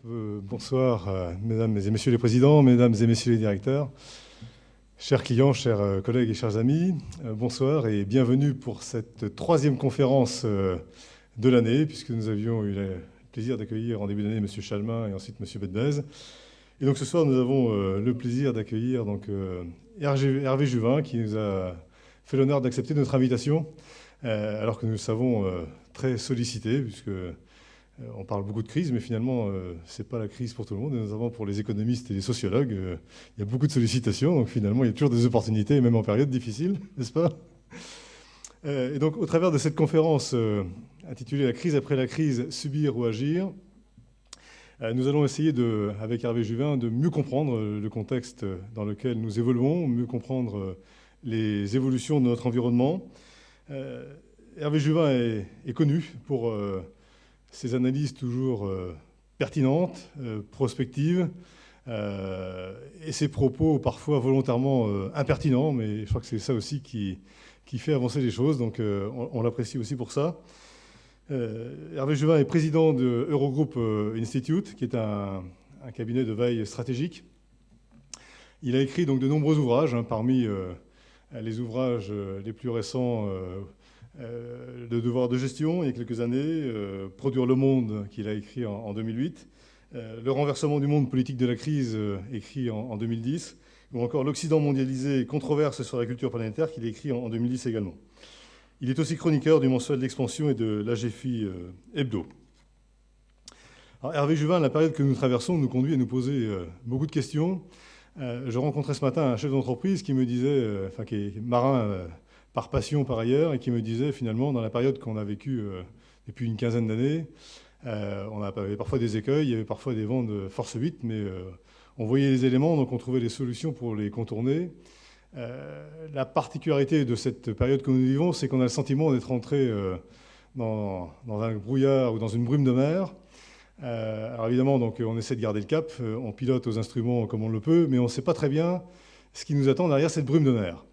Bonsoir, mesdames et messieurs les présidents, mesdames et messieurs les directeurs, chers clients, chers collègues et chers amis, bonsoir et bienvenue pour cette troisième conférence de l'année, puisque nous avions eu le plaisir d'accueillir en début d'année M. Chalmin et ensuite M. Bedbez. Et donc ce soir, nous avons le plaisir d'accueillir Hervé Juvin, qui nous a fait l'honneur d'accepter notre invitation, alors que nous le savons très sollicité, puisque on parle beaucoup de crise, mais finalement, ce n'est pas la crise pour tout le monde. Et notamment pour les économistes et les sociologues, il y a beaucoup de sollicitations. Donc finalement, il y a toujours des opportunités, même en période difficile, n'est-ce pas ? Et donc, au travers de cette conférence intitulée « La crise après la crise, subir ou agir », nous allons essayer, avec Hervé Juvin, de mieux comprendre le contexte dans lequel nous évoluons, mieux comprendre les évolutions de notre environnement. Hervé Juvin est connu pour ses analyses toujours pertinentes, prospectives, et ses propos parfois volontairement impertinents, mais je crois que c'est ça aussi qui fait avancer les choses, donc on l'apprécie aussi pour ça. Hervé Juvin est président de Eurogroup Institute, qui est un cabinet de veille stratégique. Il a écrit donc de nombreux ouvrages, parmi les ouvrages les plus récents, Le devoir de gestion, il y a quelques années, Produire le monde, qu'il a écrit en 2008, Le renversement du monde politique de la crise, écrit en 2010, ou encore L'Occident mondialisé, controverse sur la culture planétaire, qu'il a écrit en 2010 également. Il est aussi chroniqueur du mensuel d'expansion et de l'AGFI Hebdo. Alors, Hervé Juvin, la période que nous traversons nous conduit à nous poser beaucoup de questions. Je rencontrais ce matin un chef d'entreprise qui me disait, qui est marin par passion par ailleurs, et qui me disait finalement, dans la période qu'on a vécue depuis une quinzaine d'années, on avait parfois des écueils, il y avait parfois des vents de force 8, mais on voyait les éléments, donc on trouvait des solutions pour les contourner. La particularité de cette période que nous vivons, c'est qu'on a le sentiment d'être entré dans un brouillard ou dans une brume de mer. Alors évidemment, donc, on essaie de garder le cap, on pilote aux instruments comme on le peut, mais on ne sait pas très bien ce qui nous attend derrière cette brume de mer.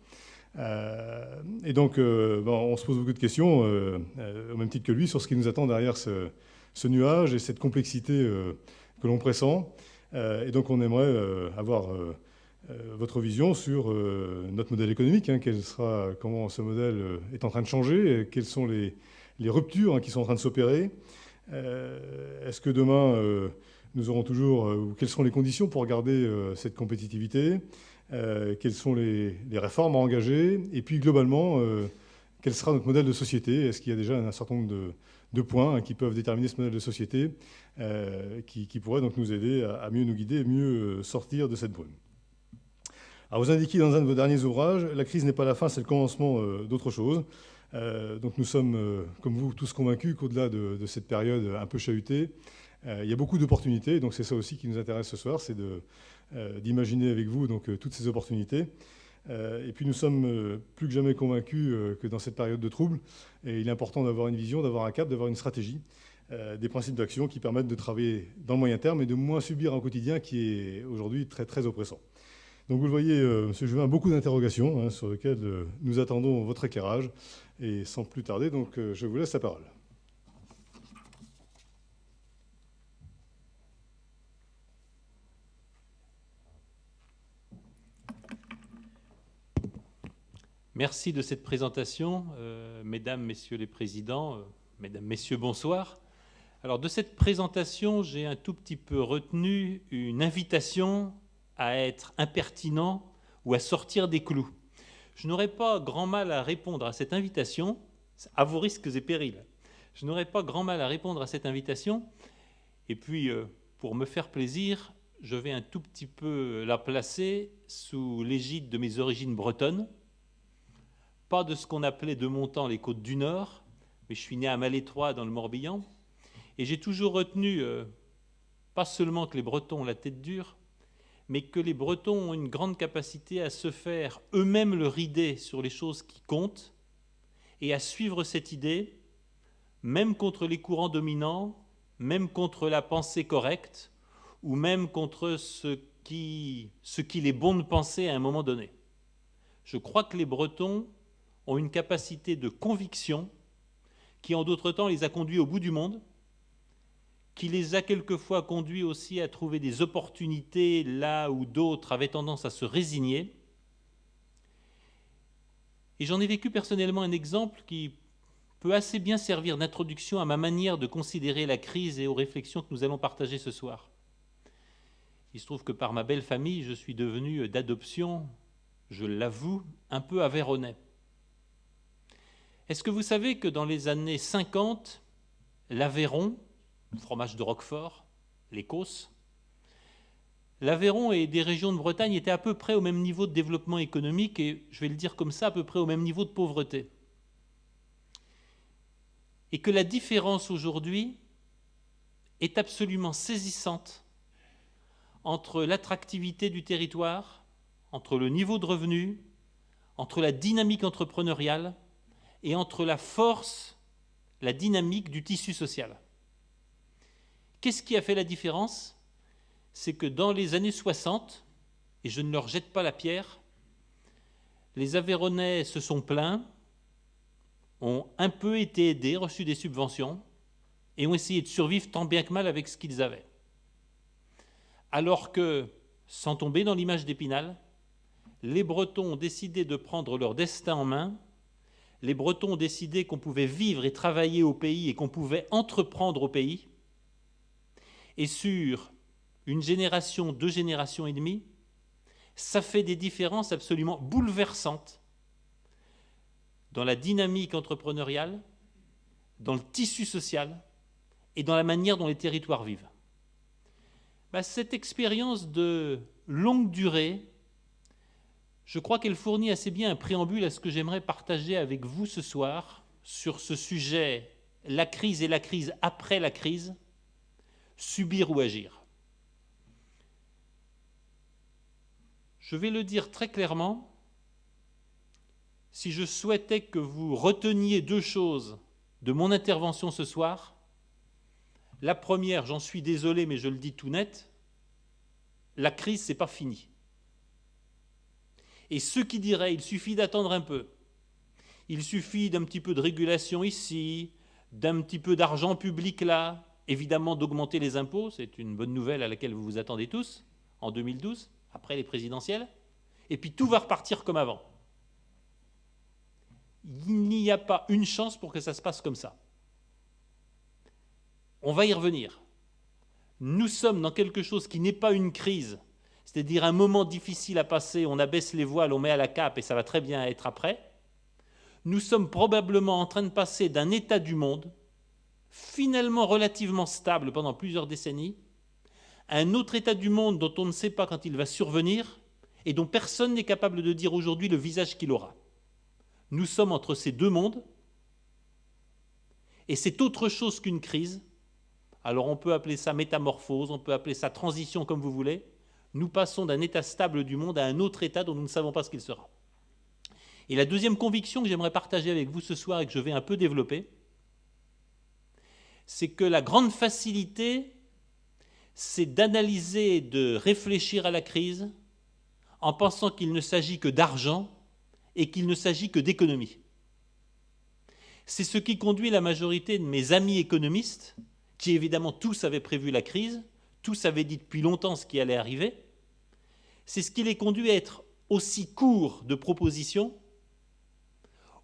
Et donc, on se pose beaucoup de questions, au même titre que lui, sur ce qui nous attend derrière ce nuage et cette complexité que l'on pressent. Et donc, on aimerait avoir votre vision sur notre modèle économique, comment ce modèle est en train de changer, quelles sont les ruptures qui sont en train de s'opérer. Est-ce que demain, nous aurons toujours, ou quelles seront les conditions pour garder cette compétitivité ? Quelles sont les réformes à engager, et puis globalement, quel sera notre modèle de société? Est-ce qu'il y a déjà un certain nombre de points qui peuvent déterminer ce modèle de société qui pourraient donc nous aider à mieux nous guider, mieux sortir de cette brume? Alors vous indiquez dans un de vos derniers ouvrages, la crise n'est pas la fin, c'est le commencement d'autre chose. Donc nous sommes, comme vous, tous convaincus qu'au-delà de cette période un peu chahutée, il y a beaucoup d'opportunités. Donc c'est ça aussi qui nous intéresse ce soir, c'est d'imaginer avec vous donc, toutes ces opportunités. Et puis nous sommes plus que jamais convaincus que dans cette période de trouble, il est important d'avoir une vision, d'avoir un cap, d'avoir une stratégie, des principes d'action qui permettent de travailler dans le moyen terme et de moins subir un quotidien qui est aujourd'hui très, très oppressant. Donc vous le voyez, M. Juvin, beaucoup d'interrogations sur lesquelles nous attendons votre éclairage. Et sans plus tarder, donc, je vous laisse la parole. Merci de cette présentation, mesdames, messieurs les présidents, mesdames, messieurs, bonsoir. Alors de cette présentation, j'ai un tout petit peu retenu une invitation à être impertinent ou à sortir des clous. Je n'aurais pas grand mal à répondre à cette invitation, à vos risques et périls. Je n'aurais pas grand mal à répondre à cette invitation. Et puis, pour me faire plaisir, je vais un tout petit peu la placer sous l'égide de mes origines bretonnes. Pas de ce qu'on appelait de mon temps les Côtes du Nord, mais je suis né à Malétroit dans le Morbihan. Et j'ai toujours retenu, pas seulement que les Bretons ont la tête dure, mais que les Bretons ont une grande capacité à se faire eux-mêmes leur idée sur les choses qui comptent et à suivre cette idée, même contre les courants dominants, même contre la pensée correcte, ou même contre ce qu'il est bon de penser à un moment donné. Je crois que les Bretons ont une capacité de conviction qui, en d'autres temps, les a conduits au bout du monde, qui les a quelquefois conduits aussi à trouver des opportunités là où d'autres avaient tendance à se résigner. Et j'en ai vécu personnellement un exemple qui peut assez bien servir d'introduction à ma manière de considérer la crise et aux réflexions que nous allons partager ce soir. Il se trouve que par ma belle famille, je suis devenu d'adoption, je l'avoue, un peu aveyronnais. Est-ce que vous savez que dans les années 50, l'Aveyron, fromage de Roquefort, les Causses, l'Aveyron et des régions de Bretagne étaient à peu près au même niveau de développement économique et, je vais le dire comme ça, à peu près au même niveau de pauvreté. Et que la différence aujourd'hui est absolument saisissante entre l'attractivité du territoire, entre le niveau de revenus, entre la dynamique entrepreneuriale et entre la force, la dynamique du tissu social. Qu'est-ce qui a fait la différence? C'est que dans les années 60, et je ne leur jette pas la pierre, les Aveyronnais se sont plaints, ont un peu été aidés, reçu des subventions, et ont essayé de survivre tant bien que mal avec ce qu'ils avaient. Alors que, sans tomber dans l'image d'Épinal, les Bretons ont décidé de prendre leur destin en main, les Bretons ont décidé qu'on pouvait vivre et travailler au pays et qu'on pouvait entreprendre au pays, et sur une génération, 2 générations et demie, ça fait des différences absolument bouleversantes dans la dynamique entrepreneuriale, dans le tissu social et dans la manière dont les territoires vivent. Cette expérience de longue durée, je crois qu'elle fournit assez bien un préambule à ce que j'aimerais partager avec vous ce soir sur ce sujet, la crise et la crise après la crise, subir ou agir. Je vais le dire très clairement, si je souhaitais que vous reteniez 2 choses de mon intervention ce soir, la première, j'en suis désolé, mais je le dis tout net, la crise, ce n'est pas fini. Et ceux qui diraient, il suffit d'attendre un peu, il suffit d'un petit peu de régulation ici, d'un petit peu d'argent public là, évidemment d'augmenter les impôts, c'est une bonne nouvelle à laquelle vous vous attendez tous, en 2012, après les présidentielles, et puis tout va repartir comme avant. Il n'y a pas une chance pour que ça se passe comme ça. On va y revenir. Nous sommes dans quelque chose qui n'est pas une crise, c'est-à-dire un moment difficile à passer, on abaisse les voiles, on met à la cape et ça va très bien être après. Nous sommes probablement en train de passer d'un état du monde, finalement relativement stable pendant plusieurs décennies, à un autre état du monde dont on ne sait pas quand il va survenir et dont personne n'est capable de dire aujourd'hui le visage qu'il aura. Nous sommes entre ces 2 mondes et c'est autre chose qu'une crise. Alors on peut appeler ça métamorphose, on peut appeler ça transition comme vous voulez. Nous passons d'un état stable du monde à un autre état dont nous ne savons pas ce qu'il sera. Et la deuxième conviction que j'aimerais partager avec vous ce soir et que je vais un peu développer, c'est que la grande facilité, c'est d'analyser et de réfléchir à la crise en pensant qu'il ne s'agit que d'argent et qu'il ne s'agit que d'économie. C'est ce qui conduit la majorité de mes amis économistes, qui évidemment tous avaient prévu la crise, tous avaient dit depuis longtemps ce qui allait arriver, c'est ce qui les conduit à être aussi courts de propositions,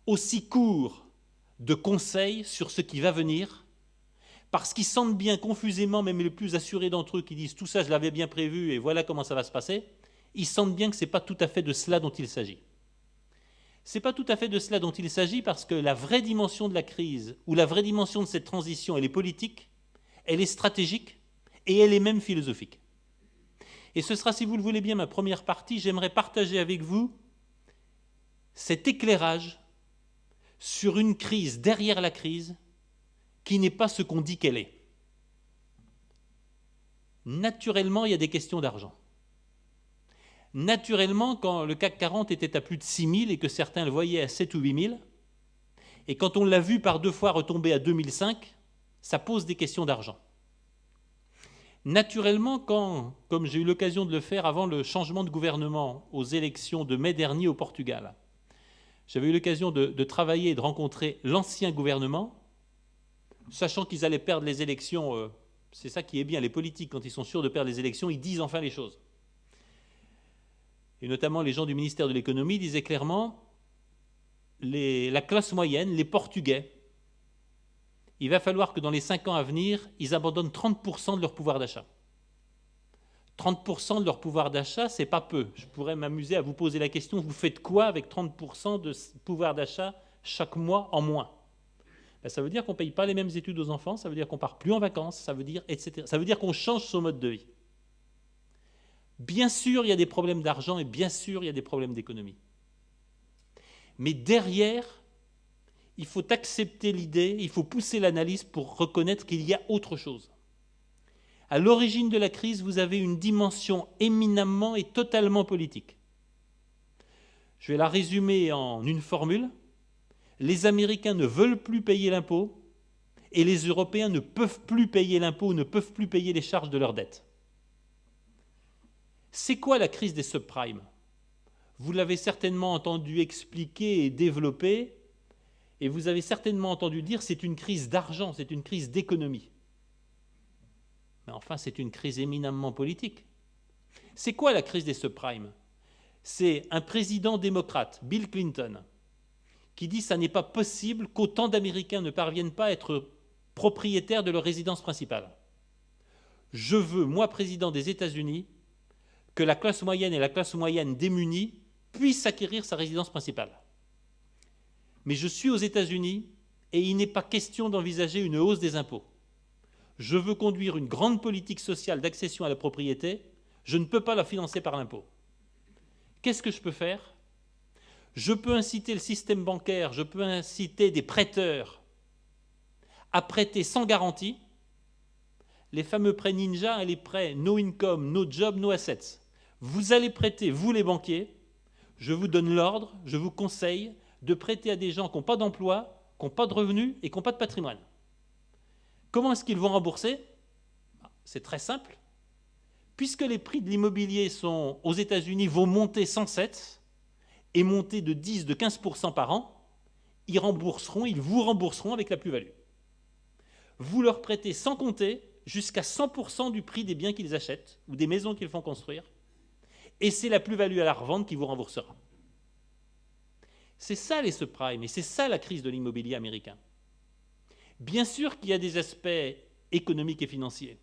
aussi courts de conseils sur ce qui va venir, parce qu'ils sentent bien confusément, même les plus assurés d'entre eux qui disent « tout ça je l'avais bien prévu et voilà comment ça va se passer », ils sentent bien que ce n'est pas tout à fait de cela dont il s'agit. Ce n'est pas tout à fait de cela dont il s'agit parce que la vraie dimension de la crise ou la vraie dimension de cette transition, elle est politique, elle est stratégique et elle est même philosophique. Et ce sera, si vous le voulez bien, ma première partie. J'aimerais partager avec vous cet éclairage sur une crise derrière la crise qui n'est pas ce qu'on dit qu'elle est. Naturellement, il y a des questions d'argent. Naturellement, quand le CAC 40 était à plus de 6 000 et que certains le voyaient à 7 ou 8 000, et quand on l'a vu par 2 fois retomber à 2005, ça pose des questions d'argent. Naturellement, quand, comme j'ai eu l'occasion de le faire avant le changement de gouvernement aux élections de mai dernier au Portugal, j'avais eu l'occasion de travailler et de rencontrer l'ancien gouvernement, sachant qu'ils allaient perdre les élections C'est ça qui est bien. Les politiques, quand ils sont sûrs de perdre les élections, ils disent enfin les choses. Et notamment les gens du ministère de l'économie disaient clairement, la classe moyenne, les Portugais, il va falloir que dans les 5 ans à venir, ils abandonnent 30% de leur pouvoir d'achat. 30% de leur pouvoir d'achat, c'est pas peu. Je pourrais m'amuser à vous poser la question, vous faites quoi avec 30% de pouvoir d'achat chaque mois en moins? Ben, ça veut dire qu'on ne paye pas les mêmes études aux enfants, ça veut dire qu'on ne part plus en vacances, ça veut dire, etc. Ça veut dire qu'on change son mode de vie. Bien sûr, il y a des problèmes d'argent et bien sûr, il y a des problèmes d'économie. Mais derrière, il faut accepter l'idée, il faut pousser l'analyse pour reconnaître qu'il y a autre chose. À l'origine de la crise, vous avez une dimension éminemment et totalement politique. Je vais la résumer en une formule. Les Américains ne veulent plus payer l'impôt et les Européens ne peuvent plus payer l'impôt ou ne peuvent plus payer les charges de leurs dettes. C'est quoi la crise des subprimes? Vous l'avez certainement entendu expliquer et développer, et vous avez certainement entendu dire c'est une crise d'argent, c'est une crise d'économie. Mais enfin, c'est une crise éminemment politique. C'est quoi la crise des subprimes? C'est un président démocrate, Bill Clinton, qui dit que ça n'est pas possible qu'autant d'Américains ne parviennent pas à être propriétaires de leur résidence principale. Je veux, moi, président des États-Unis, que la classe moyenne et la classe moyenne démunie puissent acquérir sa résidence principale. Mais je suis aux États-Unis et il n'est pas question d'envisager une hausse des impôts. Je veux conduire une grande politique sociale d'accession à la propriété, je ne peux pas la financer par l'impôt. Qu'est-ce que je peux faire? Je peux inciter le système bancaire, je peux inciter des prêteurs à prêter sans garantie, les fameux prêts ninja et les prêts no income, no job, no assets. Vous allez prêter, vous les banquiers, je vous donne l'ordre, je vous conseille de prêter à des gens qui n'ont pas d'emploi, qui n'ont pas de revenus et qui n'ont pas de patrimoine. Comment est-ce qu'ils vont rembourser? C'est très simple. Puisque les prix de l'immobilier aux États-Unis vont monter sans cesse et monter de 10, de 15% par an, ils vous rembourseront avec la plus-value. Vous leur prêtez sans compter jusqu'à 100% du prix des biens qu'ils achètent ou des maisons qu'ils font construire, et c'est la plus-value à la revente qui vous remboursera. C'est ça les subprimes, et c'est ça la crise de l'immobilier américain. Bien sûr qu'il y a des aspects économiques et financiers.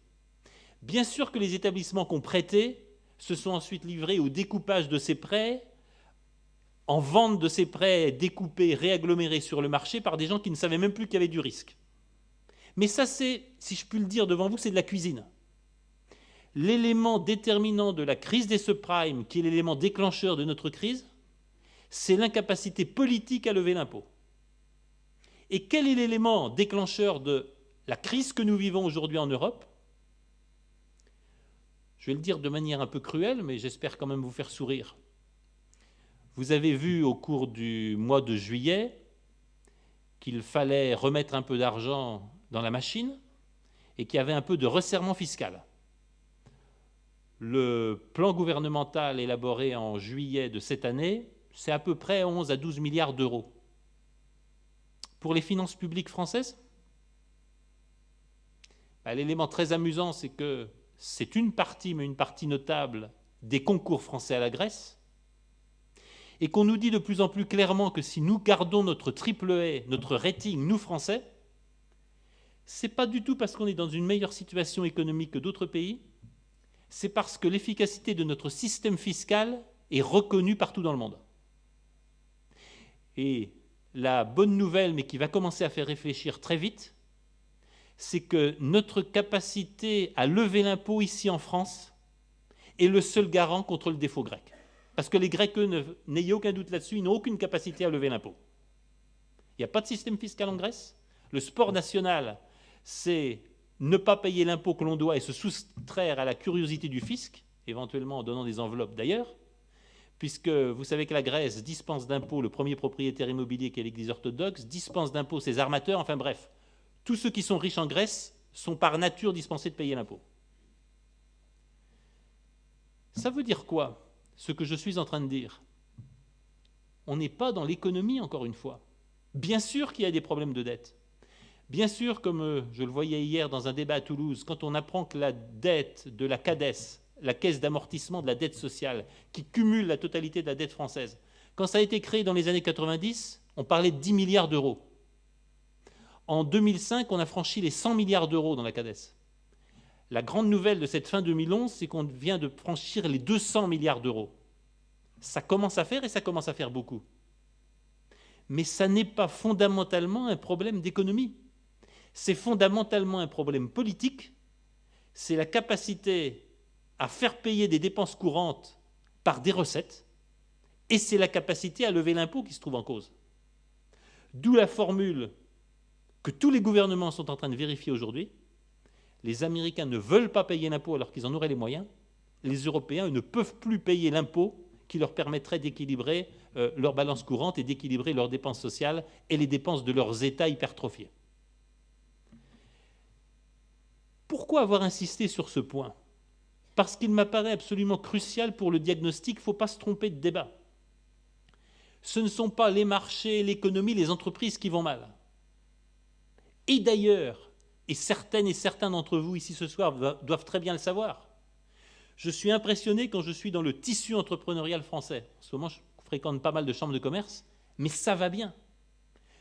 Bien sûr que les établissements qui ont prêté se sont ensuite livrés au découpage de ces prêts, en vente de ces prêts découpés, réagglomérés sur le marché par des gens qui ne savaient même plus qu'il y avait du risque. Mais ça, c'est, si je puis le dire devant vous, c'est de la cuisine. L'élément déterminant de la crise des subprimes, qui est l'élément déclencheur de notre crise, c'est l'incapacité politique à lever l'impôt. Et quel est l'élément déclencheur de la crise que nous vivons aujourd'hui en Europe? Je vais le dire de manière un peu cruelle, mais j'espère quand même vous faire sourire. Vous avez vu au cours du mois de juillet qu'il fallait remettre un peu d'argent dans la machine et qu'il y avait un peu de resserrement fiscal. Le plan gouvernemental élaboré en juillet de cette année, c'est à peu près 11 à 12 milliards d'euros. Pour les finances publiques françaises, l'élément très amusant, c'est que c'est une partie, mais une partie notable, des concours français à la Grèce, et qu'on nous dit de plus en plus clairement que si nous gardons notre triple A, notre rating, nous Français, c'est pas du tout parce qu'on est dans une meilleure situation économique que d'autres pays, c'est parce que l'efficacité de notre système fiscal est reconnue partout dans le monde. Et la bonne nouvelle, mais qui va commencer à faire réfléchir très vite, c'est que notre capacité à lever l'impôt ici en France est le seul garant contre le défaut grec. Parce que les Grecs, eux, n'ayez aucun doute là-dessus, ils n'ont aucune capacité à lever l'impôt. Il n'y a pas de système fiscal en Grèce. Le sport national, c'est ne pas payer l'impôt que l'on doit et se soustraire à la curiosité du fisc, éventuellement en donnant des enveloppes d'ailleurs, puisque vous savez que la Grèce dispense d'impôts le premier propriétaire immobilier qui est l'Église orthodoxe, dispense d'impôts ses armateurs, enfin bref, tous ceux qui sont riches en Grèce sont par nature dispensés de payer l'impôt. Ça veut dire quoi, ce que je suis en train de dire? On n'est pas dans l'économie, encore une fois. Bien sûr qu'il y a des problèmes de dette. Bien sûr, comme je le voyais hier dans un débat à Toulouse, quand on apprend que la dette de la CADES, la caisse d'amortissement de la dette sociale, qui cumule la totalité de la dette française, quand ça a été créé dans les années 90, on parlait de 10 milliards d'euros. En 2005, on a franchi les 100 milliards d'euros dans la CADES. La grande nouvelle de cette fin 2011, c'est qu'on vient de franchir les 200 milliards d'euros. Ça commence à faire et ça commence à faire beaucoup. Mais ça n'est pas fondamentalement un problème d'économie. C'est fondamentalement un problème politique. C'est la capacité à faire payer des dépenses courantes par des recettes et c'est la capacité à lever l'impôt qui se trouve en cause. D'où la formule que tous les gouvernements sont en train de vérifier aujourd'hui. Les Américains ne veulent pas payer l'impôt alors qu'ils en auraient les moyens. Les Européens eux, ne peuvent plus payer l'impôt qui leur permettrait d'équilibrer leur balance courante et d'équilibrer leurs dépenses sociales et les dépenses de leurs États hypertrophiés. Pourquoi avoir insisté sur ce point? Parce qu'il m'apparaît absolument crucial pour le diagnostic, il ne faut pas se tromper de débat. Ce ne sont pas les marchés, l'économie, les entreprises qui vont mal. Et d'ailleurs, et certaines et certains d'entre vous ici ce soir doivent très bien le savoir, je suis impressionné quand je suis dans le tissu entrepreneurial français. En ce moment, je fréquente pas mal de chambres de commerce, mais ça va bien.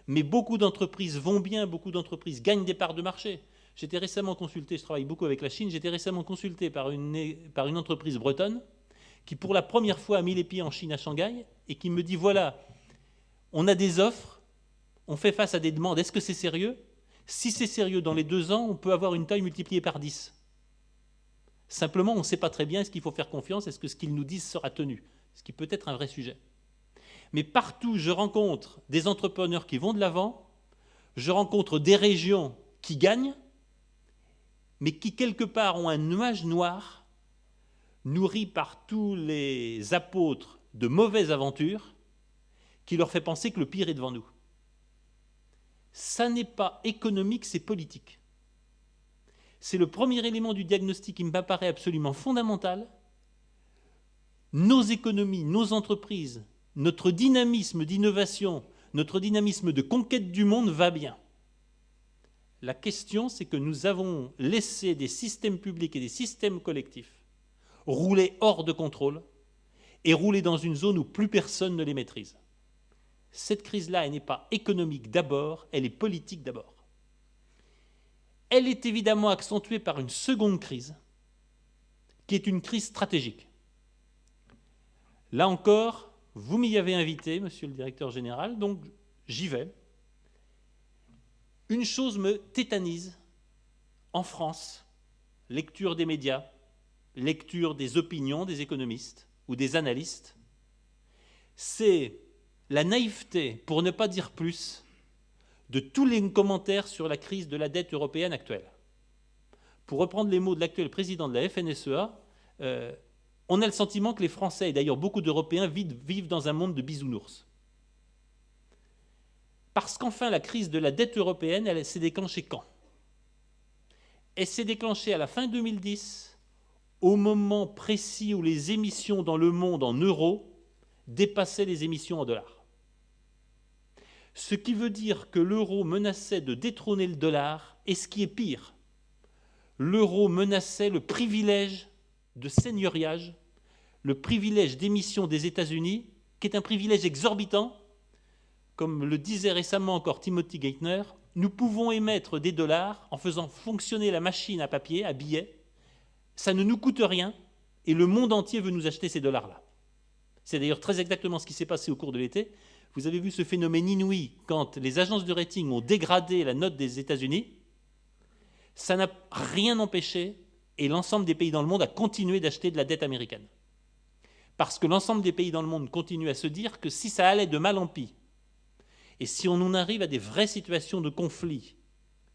Mais beaucoup d'entreprises vont bien, beaucoup d'entreprises gagnent des parts de marché. J'étais récemment consulté, je travaille beaucoup avec la Chine, j'étais récemment consulté par une entreprise bretonne qui pour la première fois a mis les pieds en Chine à Shanghai et qui me dit voilà, on a des offres, on fait face à des demandes, est-ce que c'est sérieux? Si c'est sérieux, dans les 2 ans, on peut avoir une taille multipliée par 10. Simplement, on ne sait pas très bien, est-ce qu'il faut faire confiance, est-ce que ce qu'ils nous disent sera tenu? Ce qui peut être un vrai sujet. Mais partout, je rencontre des entrepreneurs qui vont de l'avant, je rencontre des régions qui gagnent, mais qui quelque part ont un nuage noir, nourri par tous les apôtres de mauvaises aventures, qui leur fait penser que le pire est devant nous. Ça n'est pas économique, c'est politique. C'est le premier élément du diagnostic qui me paraît absolument fondamental. Nos économies, nos entreprises, notre dynamisme d'innovation, notre dynamisme de conquête du monde va bien. La question, c'est que nous avons laissé des systèmes publics et des systèmes collectifs rouler hors de contrôle et rouler dans une zone où plus personne ne les maîtrise. Cette crise-là, elle n'est pas économique d'abord, elle est politique d'abord. Elle est évidemment accentuée par une seconde crise, qui est une crise stratégique. Là encore, vous m'y avez invité, monsieur le directeur général, donc j'y vais. Une chose me tétanise en France, lecture des médias, lecture des opinions des économistes ou des analystes, c'est la naïveté, pour ne pas dire plus, de tous les commentaires sur la crise de la dette européenne actuelle. Pour reprendre les mots de l'actuel président de la FNSEA, on a le sentiment que les Français, et d'ailleurs beaucoup d'Européens, vivent dans un monde de bisounours. Parce qu'enfin, la crise de la dette européenne, elle s'est déclenchée quand? Elle s'est déclenchée à la fin 2010, au moment précis où les émissions dans le monde en euros dépassaient les émissions en dollars. Ce qui veut dire que l'euro menaçait de détrôner le dollar, et ce qui est pire, l'euro menaçait le privilège de seigneuriage, le privilège d'émission des États-Unis, qui est un privilège exorbitant. Comme le disait récemment encore Timothy Geithner, nous pouvons émettre des dollars en faisant fonctionner la machine à papier, à billets. Ça ne nous coûte rien et le monde entier veut nous acheter ces dollars-là. C'est d'ailleurs très exactement ce qui s'est passé au cours de l'été. Vous avez vu ce phénomène inouï quand les agences de rating ont dégradé la note des États-Unis. Ça n'a rien empêché et l'ensemble des pays dans le monde a continué d'acheter de la dette américaine. Parce que l'ensemble des pays dans le monde continuent à se dire que si ça allait de mal en pis, et si on en arrive à des vraies situations de conflit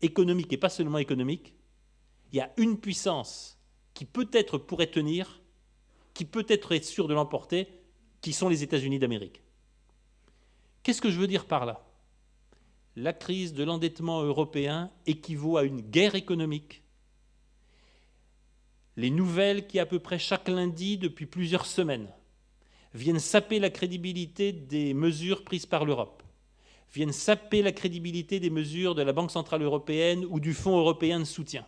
économique et pas seulement économique, il y a une puissance qui peut-être pourrait tenir, qui peut-être être sûre de l'emporter, qui sont les États-Unis d'Amérique. Qu'est-ce que je veux dire par là? La crise de l'endettement européen équivaut à une guerre économique. Les nouvelles qui, à peu près chaque lundi, depuis plusieurs semaines, viennent saper la crédibilité des mesures prises par l'Europe, viennent saper la crédibilité des mesures de la Banque centrale européenne ou du Fonds européen de soutien.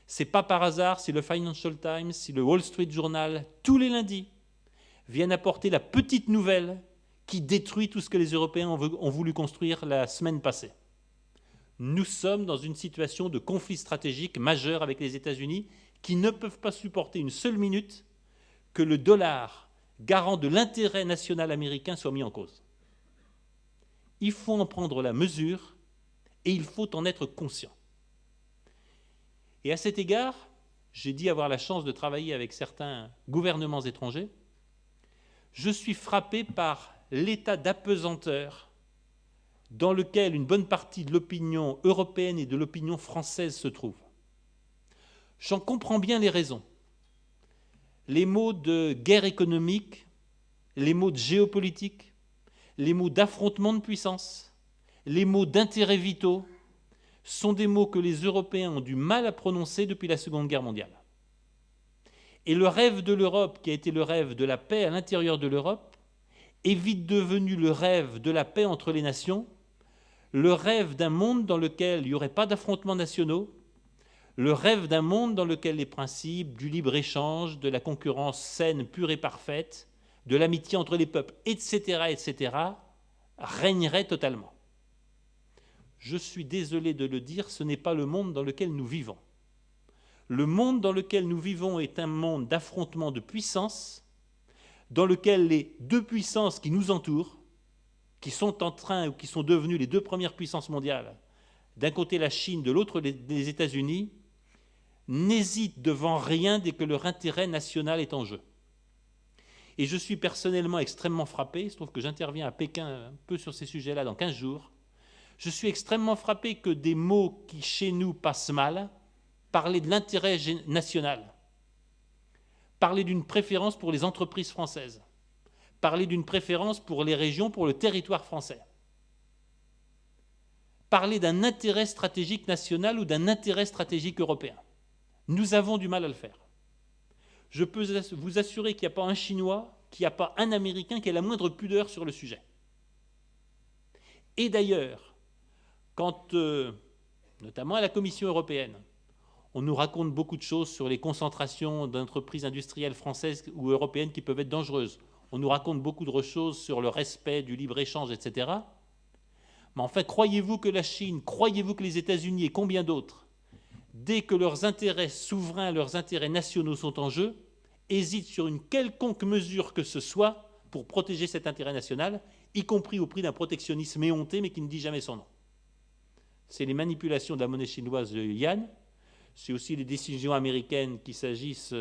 Ce n'est pas par hasard si le Financial Times, si le Wall Street Journal, tous les lundis, viennent apporter la petite nouvelle qui détruit tout ce que les Européens ont voulu construire la semaine passée. Nous sommes dans une situation de conflit stratégique majeur avec les États-Unis qui ne peuvent pas supporter une seule minute que le dollar, garant de l'intérêt national américain, soit mis en cause. Il faut en prendre la mesure et il faut en être conscient. Et à cet égard, j'ai dit avoir la chance de travailler avec certains gouvernements étrangers. Je suis frappé par l'état d'apesanteur dans lequel une bonne partie de l'opinion européenne et de l'opinion française se trouve. J'en comprends bien les raisons. Les mots de guerre économique, les mots de géopolitique, les mots d'affrontement de puissance, les mots d'intérêts vitaux sont des mots que les Européens ont du mal à prononcer depuis la Seconde Guerre mondiale. Et le rêve de l'Europe, qui a été le rêve de la paix à l'intérieur de l'Europe, est vite devenu le rêve de la paix entre les nations, le rêve d'un monde dans lequel il n'y aurait pas d'affrontements nationaux, le rêve d'un monde dans lequel les principes du libre-échange, de la concurrence saine, pure et parfaite, de l'amitié entre les peuples, etc., régneraient totalement. Je suis désolé de le dire, ce n'est pas le monde dans lequel nous vivons. Le monde dans lequel nous vivons est un monde d'affrontement de puissances, dans lequel les deux puissances qui nous entourent, qui sont en train ou qui sont devenues les deux premières puissances mondiales, d'un côté la Chine, de l'autre les États-Unis, n'hésitent devant rien dès que leur intérêt national est en jeu. Et je suis personnellement extrêmement frappé, il se trouve que j'interviens à Pékin un peu sur ces sujets-là dans 15 jours, je suis extrêmement frappé que des mots qui chez nous passent mal, parler de l'intérêt national, parler d'une préférence pour les entreprises françaises, parler d'une préférence pour les régions, pour le territoire français, parler d'un intérêt stratégique national ou d'un intérêt stratégique européen. Nous avons du mal à le faire. Je peux vous assurer qu'il n'y a pas un Chinois, qu'il n'y a pas un Américain qui ait la moindre pudeur sur le sujet. Et d'ailleurs, quand, notamment à la Commission européenne, on nous raconte beaucoup de choses sur les concentrations d'entreprises industrielles françaises ou européennes qui peuvent être dangereuses. On nous raconte beaucoup de choses sur le respect du libre-échange, etc. Mais en fait, croyez-vous que la Chine, croyez-vous que les États-Unis et combien d'autres, dès que leurs intérêts souverains, leurs intérêts nationaux sont en jeu, hésitent sur une quelconque mesure que ce soit pour protéger cet intérêt national, y compris au prix d'un protectionnisme éhonté, mais qui ne dit jamais son nom. C'est les manipulations de la monnaie chinoise, le yuan. C'est aussi les décisions américaines, qu'il s'agisse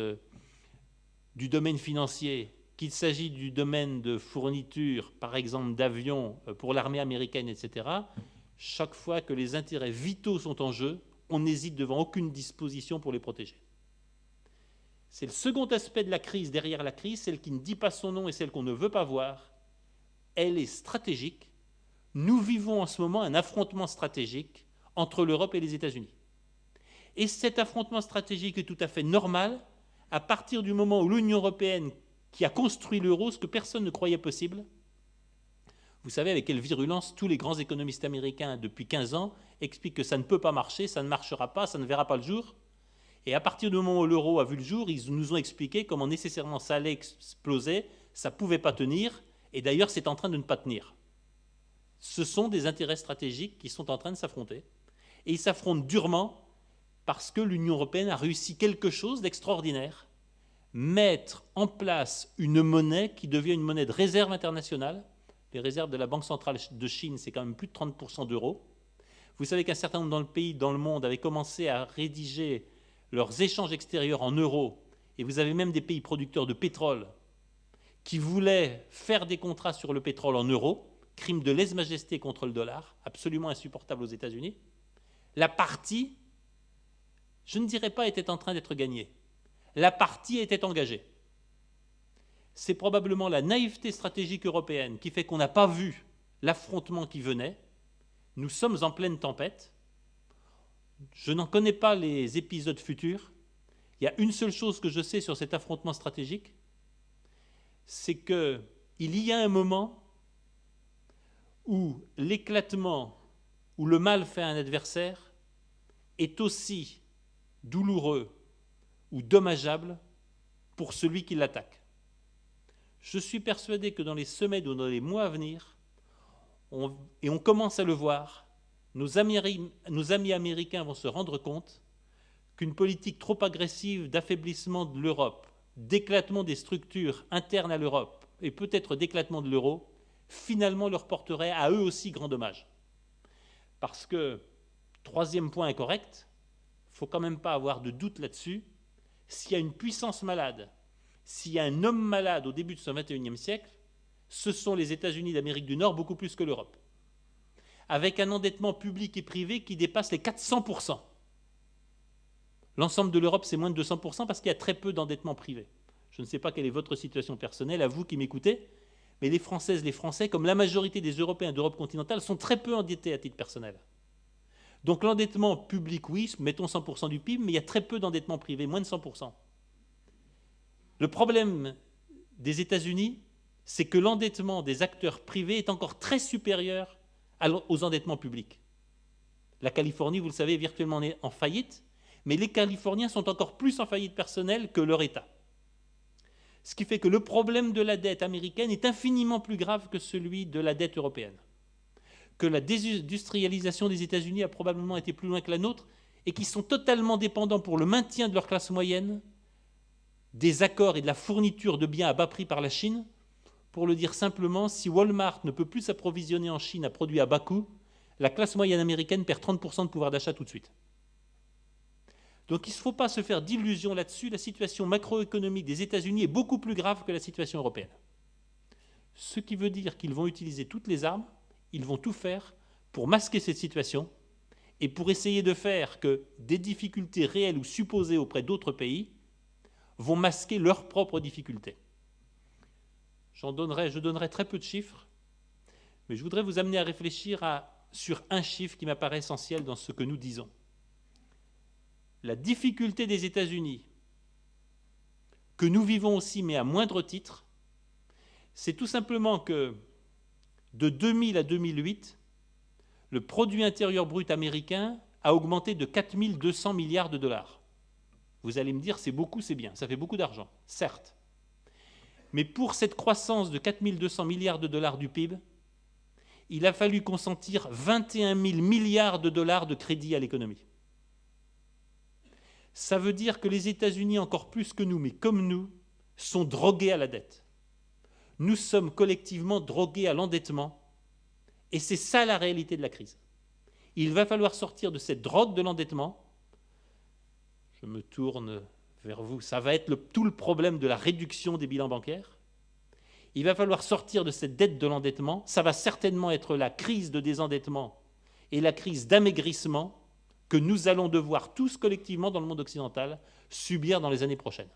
du domaine financier, qu'il s'agisse du domaine de fourniture, par exemple d'avions pour l'armée américaine, etc. Chaque fois que les intérêts vitaux sont en jeu, on n'hésite devant aucune disposition pour les protéger. C'est le second aspect de la crise derrière la crise, celle qui ne dit pas son nom et celle qu'on ne veut pas voir. Elle est stratégique. Nous vivons en ce moment un affrontement stratégique entre l'Europe et les États-Unis. Et cet affrontement stratégique est tout à fait normal à partir du moment où l'Union européenne, qui a construit l'euro, ce que personne ne croyait possible, vous savez avec quelle virulence tous les grands économistes américains depuis 15 ans expliquent que ça ne peut pas marcher, ça ne marchera pas, ça ne verra pas le jour. Et à partir du moment où l'euro a vu le jour, ils nous ont expliqué comment nécessairement ça allait exploser, ça ne pouvait pas tenir, et d'ailleurs c'est en train de ne pas tenir. Ce sont des intérêts stratégiques qui sont en train de s'affronter, et ils s'affrontent durement parce que l'Union européenne a réussi quelque chose d'extraordinaire, mettre en place une monnaie qui devient une monnaie de réserve internationale. Les réserves de la Banque centrale de Chine, c'est quand même plus de 30% d'euros. Vous savez qu'un certain nombre de pays dans le monde avaient commencé à rédiger leurs échanges extérieurs en euros, et vous avez même des pays producteurs de pétrole qui voulaient faire des contrats sur le pétrole en euros, crime de lèse-majesté contre le dollar, absolument insupportable aux États-Unis. La partie, je ne dirais pas était en train d'être gagnée, la partie était engagée. C'est probablement la naïveté stratégique européenne qui fait qu'on n'a pas vu l'affrontement qui venait. Nous sommes en pleine tempête. Je n'en connais pas les épisodes futurs. Il y a une seule chose que je sais sur cet affrontement stratégique, c'est qu'il y a un moment où l'éclatement, où le mal fait un adversaire, est aussi douloureux ou dommageable pour celui qui l'attaque. Je suis persuadé que dans les semaines ou dans les mois à venir, on commence à le voir, nos amis américains vont se rendre compte qu'une politique trop agressive d'affaiblissement de l'Europe, d'éclatement des structures internes à l'Europe et peut-être d'éclatement de l'euro, finalement leur porterait à eux aussi grand dommage. Parce que, troisième point est correct, il ne faut quand même pas avoir de doute là-dessus, s'il y a une puissance malade, s'il y a un homme malade au début de ce XXIe siècle, ce sont les États-Unis d'Amérique du Nord beaucoup plus que l'Europe, avec un endettement public et privé qui dépasse les 400%. L'ensemble de l'Europe, c'est moins de 200% parce qu'il y a très peu d'endettement privé. Je ne sais pas quelle est votre situation personnelle, à vous qui m'écoutez, mais les Françaises, les Français, comme la majorité des Européens d'Europe continentale, sont très peu endettés à titre personnel. Donc l'endettement public, oui, mettons 100% du PIB, mais il y a très peu d'endettement privé, moins de 100%. Le problème des États-Unis, c'est que l'endettement des acteurs privés est encore très supérieur aux endettements publics. La Californie, vous le savez, est virtuellement en faillite, mais les Californiens sont encore plus en faillite personnelle que leur État. Ce qui fait que le problème de la dette américaine est infiniment plus grave que celui de la dette européenne. Que la désindustrialisation des États-Unis a probablement été plus loin que la nôtre et qu'ils sont totalement dépendants pour le maintien de leur classe moyenne des accords et de la fourniture de biens à bas prix par la Chine. Pour le dire simplement, si Walmart ne peut plus s'approvisionner en Chine à produits à bas coût, la classe moyenne américaine perd 30% de pouvoir d'achat tout de suite. Donc il ne faut pas se faire d'illusions là-dessus. La situation macroéconomique des États-Unis est beaucoup plus grave que la situation européenne. Ce qui veut dire qu'ils vont utiliser toutes les armes, ils vont tout faire pour masquer cette situation et pour essayer de faire que des difficultés réelles ou supposées auprès d'autres pays vont masquer leurs propres difficultés. Je donnerai très peu de chiffres, mais je voudrais vous amener à réfléchir sur un chiffre qui m'apparaît essentiel dans ce que nous disons. La difficulté des États-Unis, que nous vivons aussi, mais à moindre titre, c'est tout simplement que de 2000 à 2008, le produit intérieur brut américain a augmenté de 4 200 milliards de dollars. Vous allez me dire, c'est beaucoup, c'est bien, ça fait beaucoup d'argent, certes. Mais pour cette croissance de 4 200 milliards de dollars du PIB, il a fallu consentir 21 000 milliards de dollars de crédit à l'économie. Ça veut dire que les États-Unis, encore plus que nous, mais comme nous, sont drogués à la dette. Nous sommes collectivement drogués à l'endettement, et c'est ça la réalité de la crise. Il va falloir sortir de cette drogue de l'endettement. Je me tourne vers vous, ça va être tout le problème de la réduction des bilans bancaires. Il va falloir sortir de cette dette de l'endettement. Ça va certainement être la crise de désendettement et la crise d'amaigrissement que nous allons devoir tous collectivement dans le monde occidental subir dans les années prochaines.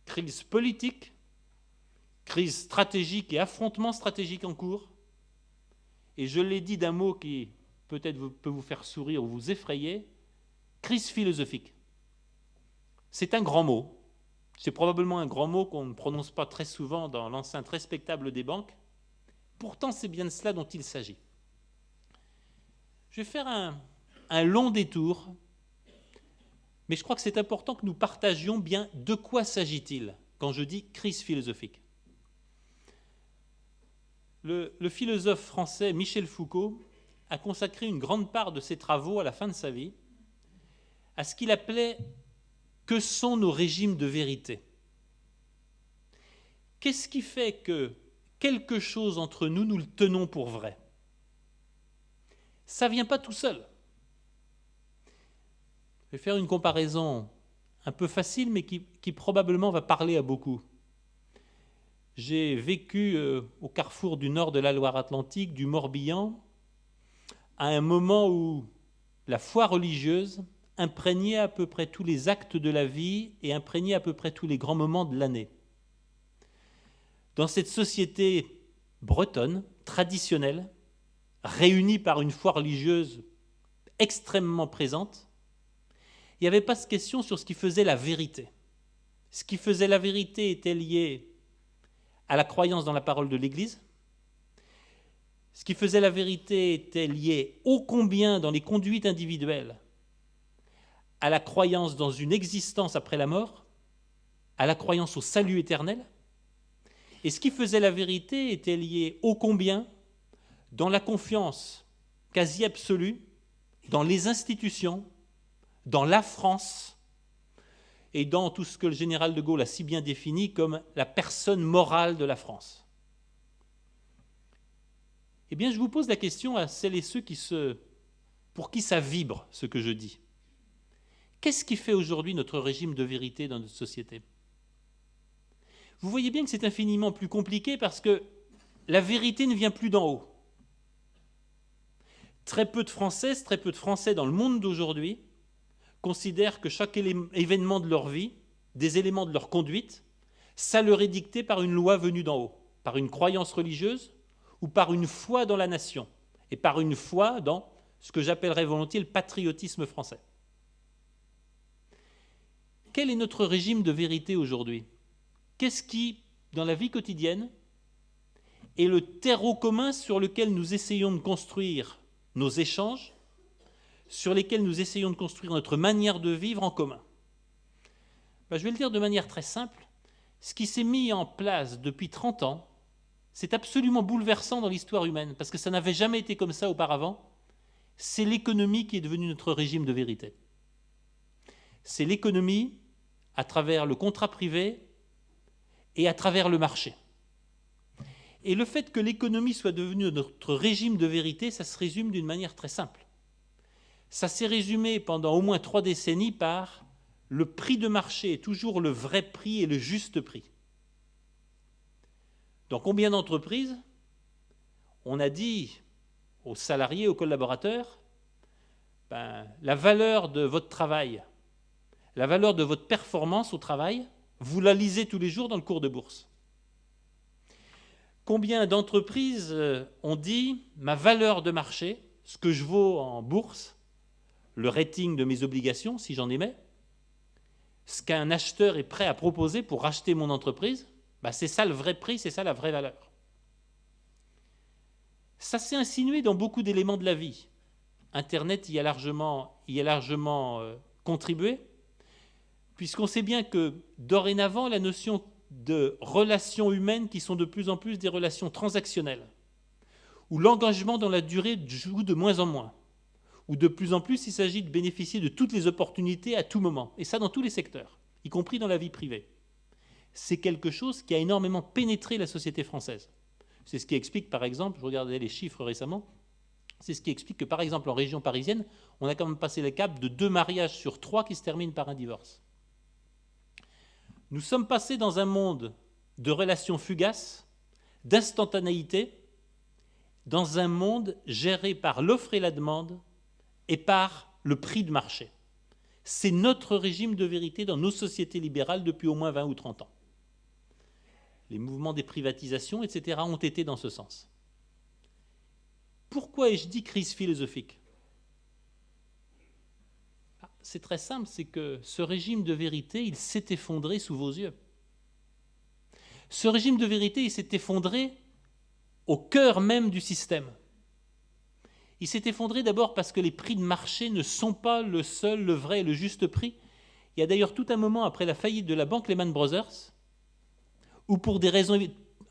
Crise politique, crise stratégique et affrontement stratégique en cours. Et je l'ai dit d'un mot qui peut-être peut vous faire sourire ou vous effrayer, crise philosophique. C'est un grand mot. C'est probablement un grand mot qu'on ne prononce pas très souvent dans l'enceinte respectable des banques. Pourtant, c'est bien de cela dont il s'agit. Je vais faire un long détour, mais je crois que c'est important que nous partagions bien de quoi s'agit-il quand je dis crise philosophique. Le philosophe français Michel Foucault a consacré une grande part de ses travaux à la fin de sa vie à ce qu'il appelait « que sont nos régimes de vérité ». Qu'est-ce qui fait que quelque chose entre nous, nous le tenons pour vrai ? Ça ne vient pas tout seul. Je vais faire une comparaison un peu facile, mais qui probablement va parler à beaucoup. J'ai vécu au carrefour du nord de la Loire-Atlantique, du Morbihan, à un moment où la foi religieuse imprégnait à peu près tous les actes de la vie et imprégnait à peu près tous les grands moments de l'année. Dans cette société bretonne, traditionnelle, réunie par une foi religieuse extrêmement présente, il n'y avait pas de question sur ce qui faisait la vérité. Ce qui faisait la vérité était lié à la croyance dans la parole de l'Église. Ce qui faisait la vérité était lié ô combien dans les conduites individuelles à la croyance dans une existence après la mort, à la croyance au salut éternel. Et ce qui faisait la vérité était lié ô combien dans la confiance quasi absolue dans les institutions, dans la France et dans tout ce que le général de Gaulle a si bien défini comme la personne morale de la France. Eh bien, je vous pose la question à celles et ceux pour qui ça vibre, ce que je dis. Qu'est-ce qui fait aujourd'hui notre régime de vérité dans notre société ? Vous voyez bien que c'est infiniment plus compliqué parce que la vérité ne vient plus d'en haut. Très peu de Françaises, très peu de Français dans le monde d'aujourd'hui considèrent que chaque événement de leur vie, des éléments de leur conduite, ça leur est dicté par une loi venue d'en haut, par une croyance religieuse ou par une foi dans la nation et par une foi dans ce que j'appellerais volontiers le patriotisme français. Quel est notre régime de vérité aujourd'hui ? Qu'est-ce qui, dans la vie quotidienne, est le terreau commun sur lequel nous essayons de construire nos échanges, sur lesquels nous essayons de construire notre manière de vivre en commun ? Je vais le dire de manière très simple. Ce qui s'est mis en place depuis 30 ans, c'est absolument bouleversant dans l'histoire humaine, parce que ça n'avait jamais été comme ça auparavant. C'est l'économie qui est devenue notre régime de vérité. C'est l'économie à travers le contrat privé et à travers le marché. Et le fait que l'économie soit devenue notre régime de vérité, ça se résume d'une manière très simple. Ça s'est résumé pendant au moins 3 décennies par le prix de marché est toujours le vrai prix et le juste prix. Dans combien d'entreprises on a dit aux salariés, aux collaborateurs, la valeur de votre travail, la valeur de votre performance au travail, vous la lisez tous les jours dans le cours de bourse. Combien d'entreprises ont dit ma valeur de marché, ce que je vaux en bourse, le rating de mes obligations, si j'en émets, ce qu'un acheteur est prêt à proposer pour racheter mon entreprise, c'est ça le vrai prix, c'est ça la vraie valeur. Ça s'est insinué dans beaucoup d'éléments de la vie. Internet y a largement contribué, puisqu'on sait bien que dorénavant, la notion de relations humaines qui sont de plus en plus des relations transactionnelles, où l'engagement dans la durée joue de moins en moins, où de plus en plus il s'agit de bénéficier de toutes les opportunités à tout moment, et ça dans tous les secteurs, y compris dans la vie privée. C'est quelque chose qui a énormément pénétré la société française. C'est ce qui explique, par exemple, je regardais les chiffres récemment, c'est ce qui explique que, par exemple, en région parisienne, on a quand même passé le cap de 2 mariages sur 3 qui se terminent par un divorce. Nous sommes passés dans un monde de relations fugaces, d'instantanéité, dans un monde géré par l'offre et la demande et par le prix de marché. C'est notre régime de vérité dans nos sociétés libérales depuis au moins 20 ou 30 ans. Les mouvements des privatisations, etc., ont été dans ce sens. Pourquoi ai-je dit crise philosophique ? C'est très simple, c'est que ce régime de vérité, il s'est effondré sous vos yeux. Ce régime de vérité, il s'est effondré au cœur même du système. Il s'est effondré d'abord parce que les prix de marché ne sont pas le seul, le vrai et le juste prix. Il y a d'ailleurs tout un moment après la faillite de la banque Lehman Brothers, où pour des raisons,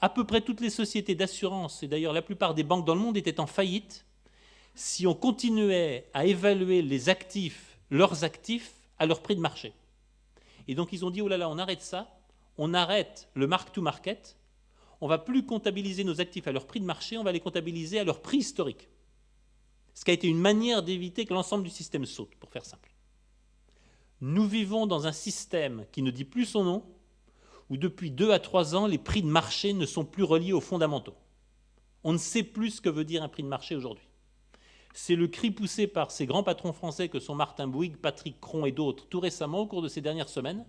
à peu près toutes les sociétés d'assurance, et d'ailleurs la plupart des banques dans le monde étaient en faillite, si on continuait à évaluer leurs actifs à leur prix de marché. Et donc ils ont dit, oh là là, on arrête ça, on arrête le mark-to-market, on ne va plus comptabiliser nos actifs à leur prix de marché, on va les comptabiliser à leur prix historique. Ce qui a été une manière d'éviter que l'ensemble du système saute, pour faire simple. Nous vivons dans un système qui ne dit plus son nom, où depuis 2 à 3 ans, les prix de marché ne sont plus reliés aux fondamentaux. On ne sait plus ce que veut dire un prix de marché aujourd'hui. C'est le cri poussé par ces grands patrons français que sont Martin Bouygues, Patrick Cron et d'autres, tout récemment, au cours de ces dernières semaines.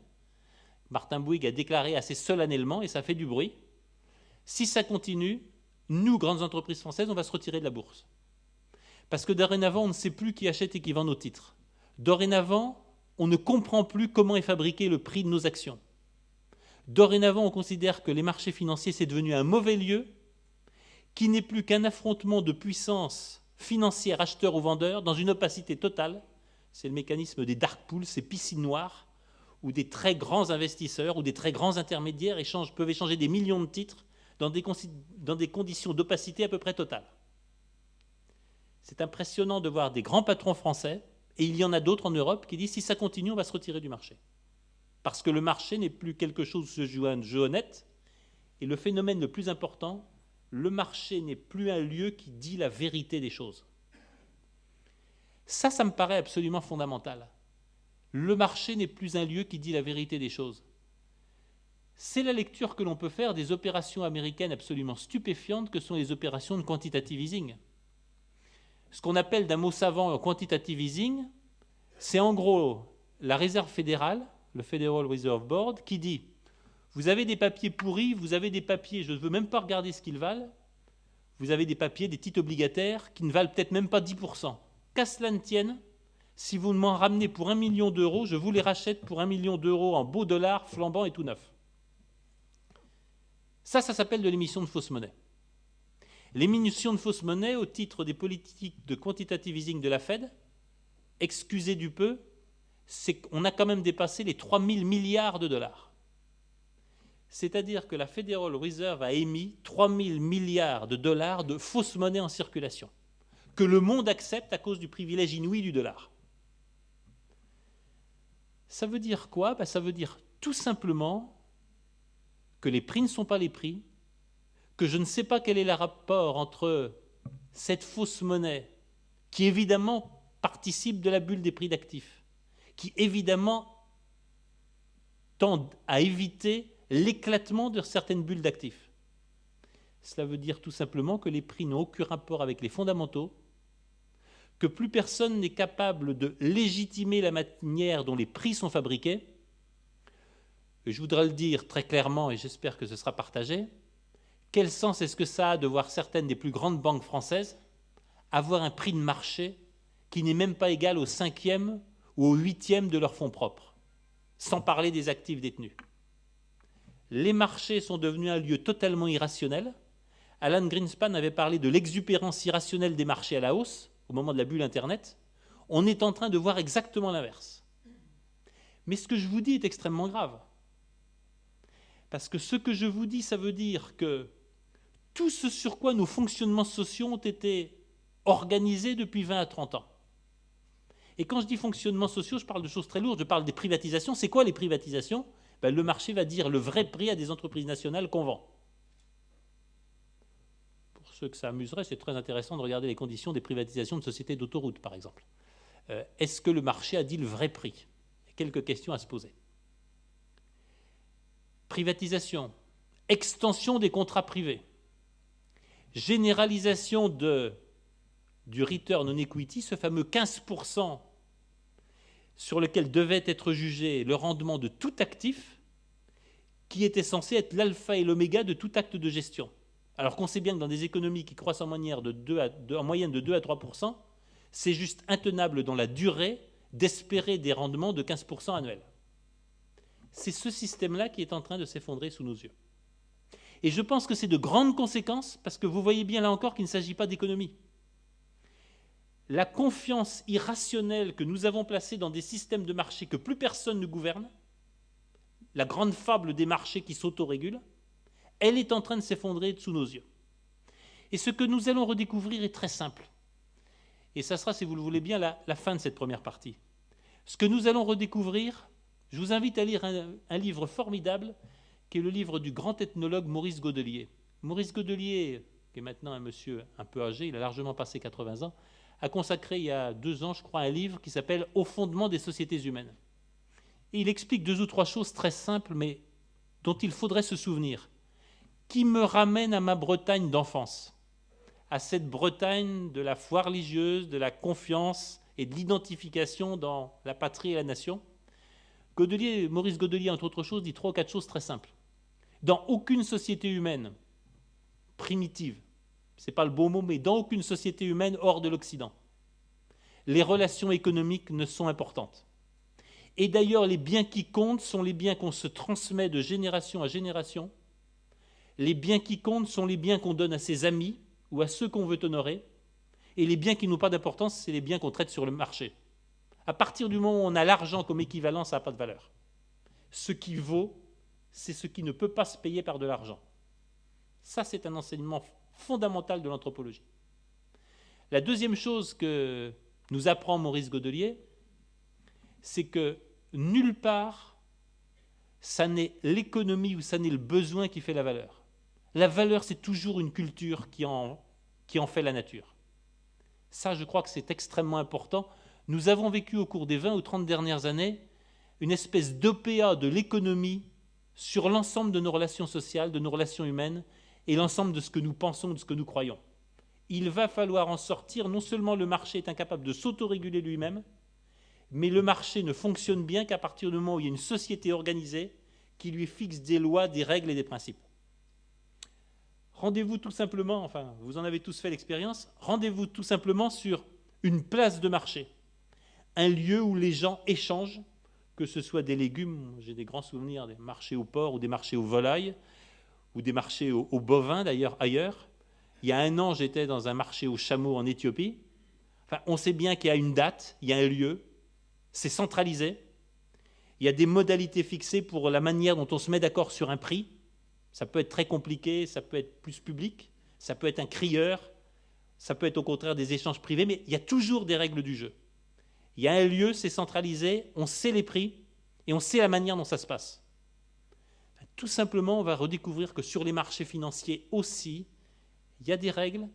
Martin Bouygues a déclaré assez solennellement, et ça fait du bruit, si ça continue, nous, grandes entreprises françaises, on va se retirer de la bourse. Parce que dorénavant, on ne sait plus qui achète et qui vend nos titres. Dorénavant, on ne comprend plus comment est fabriqué le prix de nos actions. Dorénavant, on considère que les marchés financiers, c'est devenu un mauvais lieu, qui n'est plus qu'un affrontement de puissances financières, acheteurs ou vendeurs, dans une opacité totale. C'est le mécanisme des dark pools, ces piscines noires, où des très grands investisseurs ou des très grands intermédiaires peuvent échanger des millions de titres dans des conditions d'opacité à peu près totales. C'est impressionnant de voir des grands patrons français, et il y en a d'autres en Europe, qui disent si ça continue, on va se retirer du marché. Parce que le marché n'est plus quelque chose où se joue un jeu honnête, et le phénomène le plus important, le marché n'est plus un lieu qui dit la vérité des choses. Ça me paraît absolument fondamental. Le marché n'est plus un lieu qui dit la vérité des choses. C'est la lecture que l'on peut faire des opérations américaines absolument stupéfiantes que sont les opérations de quantitative easing. Ce qu'on appelle d'un mot savant quantitative easing, c'est en gros la Réserve fédérale, le Federal Reserve Board, qui dit « Vous avez des papiers pourris, vous avez des papiers, je ne veux même pas regarder ce qu'ils valent, vous avez des papiers, des titres obligataires qui ne valent peut-être même pas 10%. Qu'à cela ne tienne, si vous m'en ramenez pour 1 million d'euros, je vous les rachète pour 1 million d'euros en beaux dollars, flambants et tout neufs. » Ça s'appelle de l'émission de fausse monnaie. L'émission de fausse monnaie, au titre des politiques de quantitative easing de la Fed, excusez du peu, c'est qu'on a quand même dépassé les 3 000 milliards de dollars. C'est-à-dire que la Federal Reserve a émis 3 000 milliards de dollars de fausse monnaie en circulation, que le monde accepte à cause du privilège inouï du dollar. Ça veut dire quoi ? Ça veut dire tout simplement que les prix ne sont pas les prix, que je ne sais pas quel est le rapport entre cette fausse monnaie, qui évidemment participe de la bulle des prix d'actifs, qui évidemment tend à éviter l'éclatement de certaines bulles d'actifs. Cela veut dire tout simplement que les prix n'ont aucun rapport avec les fondamentaux, que plus personne n'est capable de légitimer la manière dont les prix sont fabriqués. Et je voudrais le dire très clairement, et j'espère que ce sera partagé, quel sens est-ce que ça a de voir certaines des plus grandes banques françaises avoir un prix de marché qui n'est même pas égal au 5e ou au 8e de leurs fonds propres, sans parler des actifs détenus. Les marchés sont devenus un lieu totalement irrationnel. Alan Greenspan avait parlé de l'exubérance irrationnelle des marchés à la hausse, au moment de la bulle Internet. On est en train de voir exactement l'inverse. Mais ce que je vous dis est extrêmement grave. Parce que ce que je vous dis, ça veut dire que tout ce sur quoi nos fonctionnements sociaux ont été organisés depuis 20 à 30 ans. Et quand je dis fonctionnements sociaux, je parle de choses très lourdes, je parle des privatisations. C'est quoi les privatisations ? Le marché va dire le vrai prix à des entreprises nationales qu'on vend. Pour ceux que ça amuserait, c'est très intéressant de regarder les conditions des privatisations de sociétés d'autoroutes, par exemple. Est-ce que le marché a dit le vrai prix ? Il y a quelques questions à se poser. Privatisation, extension des contrats privés, généralisation du return on equity, ce fameux 15% sur lequel devait être jugé le rendement de tout actif, qui était censé être l'alpha et l'oméga de tout acte de gestion. Alors qu'on sait bien que dans des économies qui croissent en moyenne de 2 à 3%, c'est juste intenable dans la durée d'espérer des rendements de 15% annuels. C'est ce système-là qui est en train de s'effondrer sous nos yeux. Et je pense que c'est de grandes conséquences, parce que vous voyez bien là encore qu'il ne s'agit pas d'économie. La confiance irrationnelle que nous avons placée dans des systèmes de marché que plus personne ne gouverne, la grande fable des marchés qui s'autorégulent, elle est en train de s'effondrer sous nos yeux. Et ce que nous allons redécouvrir est très simple. Et ça sera, si vous le voulez bien, la fin de cette première partie. Ce que nous allons redécouvrir, je vous invite à lire un livre formidable, qui est le livre du grand ethnologue Maurice Godelier. Maurice Godelier, qui est maintenant un monsieur un peu âgé, il a largement passé 80 ans, a consacré il y a 2 ans, je crois, un livre qui s'appelle « Au fondement des sociétés humaines ». Et il explique 2 ou 3 choses très simples, mais dont il faudrait se souvenir, qui me ramène à ma Bretagne d'enfance, à cette Bretagne de la foi religieuse, de la confiance et de l'identification dans la patrie et la nation. Maurice Godelier, entre autres choses, dit 3 ou 4 choses très simples. Dans aucune société humaine primitive, ce n'est pas le bon mot, mais dans aucune société humaine hors de l'Occident, les relations économiques ne sont importantes. Et d'ailleurs, les biens qui comptent sont les biens qu'on se transmet de génération à génération. Les biens qui comptent sont les biens qu'on donne à ses amis ou à ceux qu'on veut honorer. Et les biens qui n'ont pas d'importance, c'est les biens qu'on traite sur le marché. À partir du moment où on a l'argent comme équivalent, ça n'a pas de valeur. Ce qui vaut, c'est ce qui ne peut pas se payer par de l'argent. Ça, c'est un enseignement fondamental de l'anthropologie. La deuxième chose que nous apprend Maurice Godelier, c'est que nulle part, ça n'est l'économie ou ça n'est le besoin qui fait la valeur. La valeur, c'est toujours une culture qui en fait la nature. Ça, je crois que c'est extrêmement important. Nous avons vécu au cours des 20 ou 30 dernières années une espèce d'OPA de l'économie sur l'ensemble de nos relations sociales, de nos relations humaines et l'ensemble de ce que nous pensons, de ce que nous croyons. Il va falloir en sortir. Non seulement le marché est incapable de s'autoréguler lui-même, mais le marché ne fonctionne bien qu'à partir du moment où il y a une société organisée qui lui fixe des lois, des règles et des principes. Rendez-vous tout simplement, enfin, vous en avez tous fait l'expérience, rendez-vous tout simplement sur une place de marché, un lieu où les gens échangent, que ce soit des légumes, j'ai des grands souvenirs des marchés au porc ou des marchés aux volailles, ou des marchés aux bovins d'ailleurs ailleurs. Il y a 1 an, j'étais dans un marché aux chameaux en Éthiopie. Enfin, on sait bien qu'il y a une date, il y a un lieu, c'est centralisé, il y a des modalités fixées pour la manière dont on se met d'accord sur un prix. Ça peut être très compliqué, ça peut être plus public, ça peut être un crieur, ça peut être au contraire des échanges privés, mais il y a toujours des règles du jeu. Il y a un lieu, c'est centralisé, on sait les prix et on sait la manière dont ça se passe. Tout simplement, on va redécouvrir que sur les marchés financiers aussi, il y a des règles,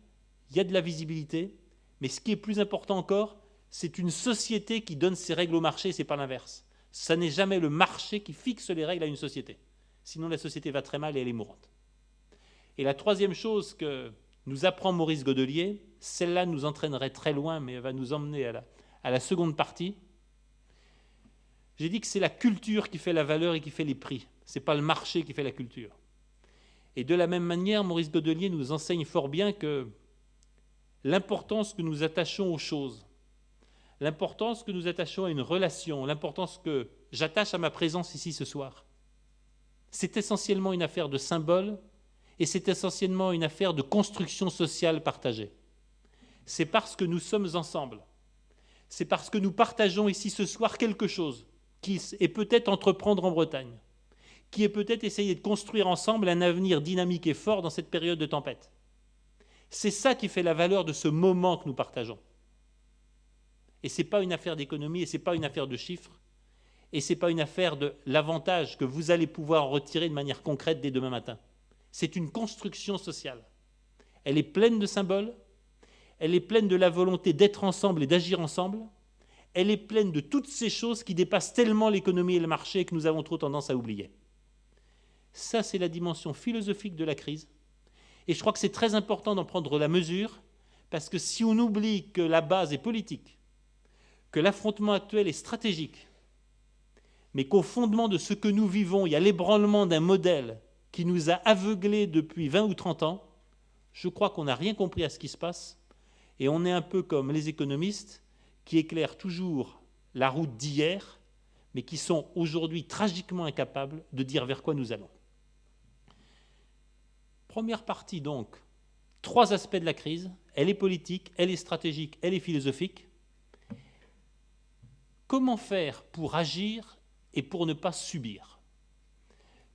il y a de la visibilité, mais ce qui est plus important encore, c'est une société qui donne ses règles au marché, ce n'est pas l'inverse. Ça n'est jamais le marché qui fixe les règles à une société. Sinon, la société va très mal et elle est mourante. Et la troisième chose que nous apprend Maurice Godelier, celle-là nous entraînerait très loin, mais elle va nous emmener à la seconde partie. J'ai dit que c'est la culture qui fait la valeur et qui fait les prix. Ce n'est pas le marché qui fait la culture. Et de la même manière, Maurice Godelier nous enseigne fort bien que l'importance que nous attachons aux choses, l'importance que nous attachons à une relation, l'importance que j'attache à ma présence ici ce soir, c'est essentiellement une affaire de symbole et c'est essentiellement une affaire de construction sociale partagée. C'est parce que nous sommes ensemble, c'est parce que nous partageons ici ce soir quelque chose qui est peut-être entreprendre en Bretagne, qui est peut-être essayer de construire ensemble un avenir dynamique et fort dans cette période de tempête. C'est ça qui fait la valeur de ce moment que nous partageons. Et ce n'est pas une affaire d'économie, et ce n'est pas une affaire de chiffres, et ce n'est pas une affaire de l'avantage que vous allez pouvoir en retirer de manière concrète dès demain matin. C'est une construction sociale. Elle est pleine de symboles, elle est pleine de la volonté d'être ensemble et d'agir ensemble, elle est pleine de toutes ces choses qui dépassent tellement l'économie et le marché que nous avons trop tendance à oublier. Ça, c'est la dimension philosophique de la crise. Et je crois que c'est très important d'en prendre la mesure, parce que si on oublie que la base est politique, que l'affrontement actuel est stratégique, mais qu'au fondement de ce que nous vivons, il y a l'ébranlement d'un modèle qui nous a aveuglés depuis 20 ou 30 ans, je crois qu'on n'a rien compris à ce qui se passe, et on est un peu comme les économistes qui éclairent toujours la route d'hier, mais qui sont aujourd'hui tragiquement incapables de dire vers quoi nous allons. Première partie donc, 3 aspects de la crise, elle est politique, elle est stratégique, elle est philosophique. Comment faire pour agir et pour ne pas subir?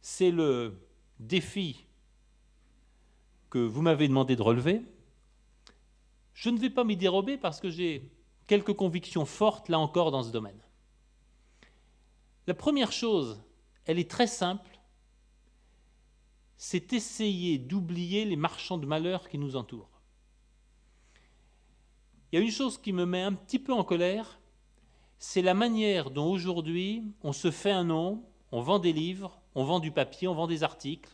C'est le défi que vous m'avez demandé de relever. Je ne vais pas m'y dérober parce que j'ai quelques convictions fortes, là encore, dans ce domaine. La première chose, elle est très simple, c'est essayer d'oublier les marchands de malheur qui nous entourent. Il y a une chose qui me met un petit peu en colère, c'est la manière dont aujourd'hui on se fait un nom, on vend des livres, on vend du papier, on vend des articles,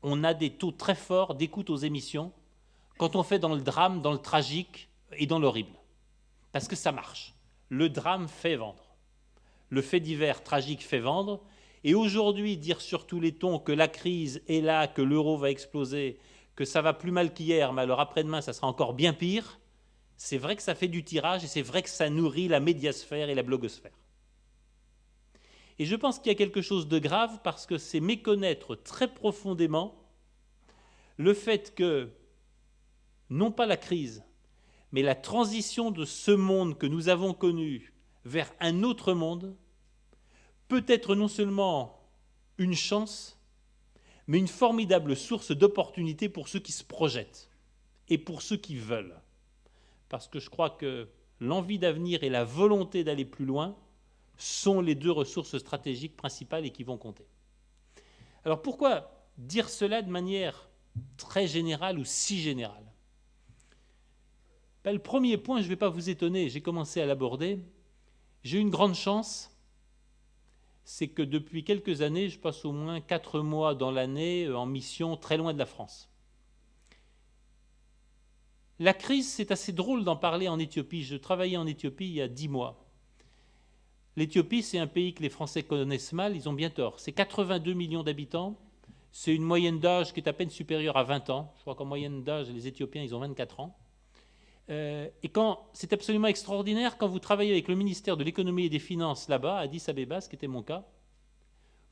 on a des taux très forts d'écoute aux émissions quand on fait dans le drame, dans le tragique et dans l'horrible. Parce que ça marche. Le drame fait vendre. Le fait divers tragique fait vendre. Et aujourd'hui, dire sur tous les tons que la crise est là, que l'euro va exploser, que ça va plus mal qu'hier, mais alors après-demain, ça sera encore bien pire, c'est vrai que ça fait du tirage et c'est vrai que ça nourrit la médiasphère et la blogosphère. Et je pense qu'il y a quelque chose de grave parce que c'est méconnaître très profondément le fait que, non pas la crise, mais la transition de ce monde que nous avons connu vers un autre monde peut être non seulement une chance, mais une formidable source d'opportunités pour ceux qui se projettent et pour ceux qui veulent. Parce que je crois que l'envie d'avenir et la volonté d'aller plus loin sont les deux ressources stratégiques principales et qui vont compter. Alors pourquoi dire cela de manière très générale ou si générale ? Le premier point, je ne vais pas vous étonner, j'ai commencé à l'aborder. J'ai eu une grande chance, c'est que depuis quelques années, je passe au moins 4 mois dans l'année en mission très loin de la France. La crise, c'est assez drôle d'en parler en Éthiopie. Je travaillais en Éthiopie il y a 10 mois. L'Éthiopie, c'est un pays que les Français connaissent mal, ils ont bien tort. C'est 82 millions d'habitants, c'est une moyenne d'âge qui est à peine supérieure à 20 ans. Je crois qu'en moyenne d'âge, les Éthiopiens, ils ont 24 ans. Et c'est absolument extraordinaire, quand vous travaillez avec le ministère de l'économie et des finances là-bas, à Addis Abeba, ce qui était mon cas,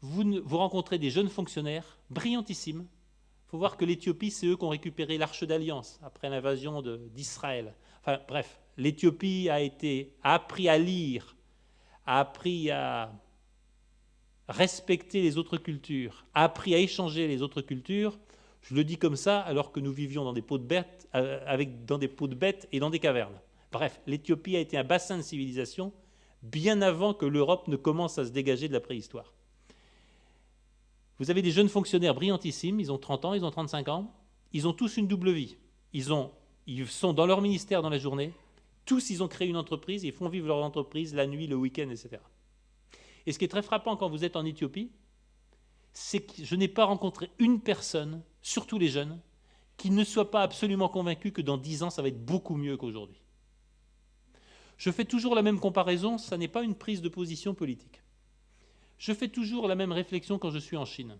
vous rencontrez des jeunes fonctionnaires brillantissimes. Il faut voir que l'Éthiopie, c'est eux qui ont récupéré l'Arche d'Alliance après l'invasion d'Israël. Enfin bref, l'Éthiopie a appris à lire, a appris à respecter les autres cultures, a appris à échanger les autres cultures. Je le dis comme ça, alors que nous vivions dans des peaux de bêtes, dans des peaux de bêtes et dans des cavernes. Bref, l'Éthiopie a été un bassin de civilisation bien avant que l'Europe ne commence à se dégager de la préhistoire. Vous avez des jeunes fonctionnaires brillantissimes, ils ont 30 ans, ils ont 35 ans, ils ont tous une double vie. Ils sont dans leur ministère dans la journée, tous ils ont créé une entreprise, ils font vivre leur entreprise la nuit, le week-end, etc. Et ce qui est très frappant quand vous êtes en Éthiopie, c'est que je n'ai pas rencontré une personne, surtout les jeunes, qui ne soit pas absolument convaincu que dans 10 ans, ça va être beaucoup mieux qu'aujourd'hui. Je fais toujours la même comparaison, ça n'est pas une prise de position politique. Je fais toujours la même réflexion quand je suis en Chine.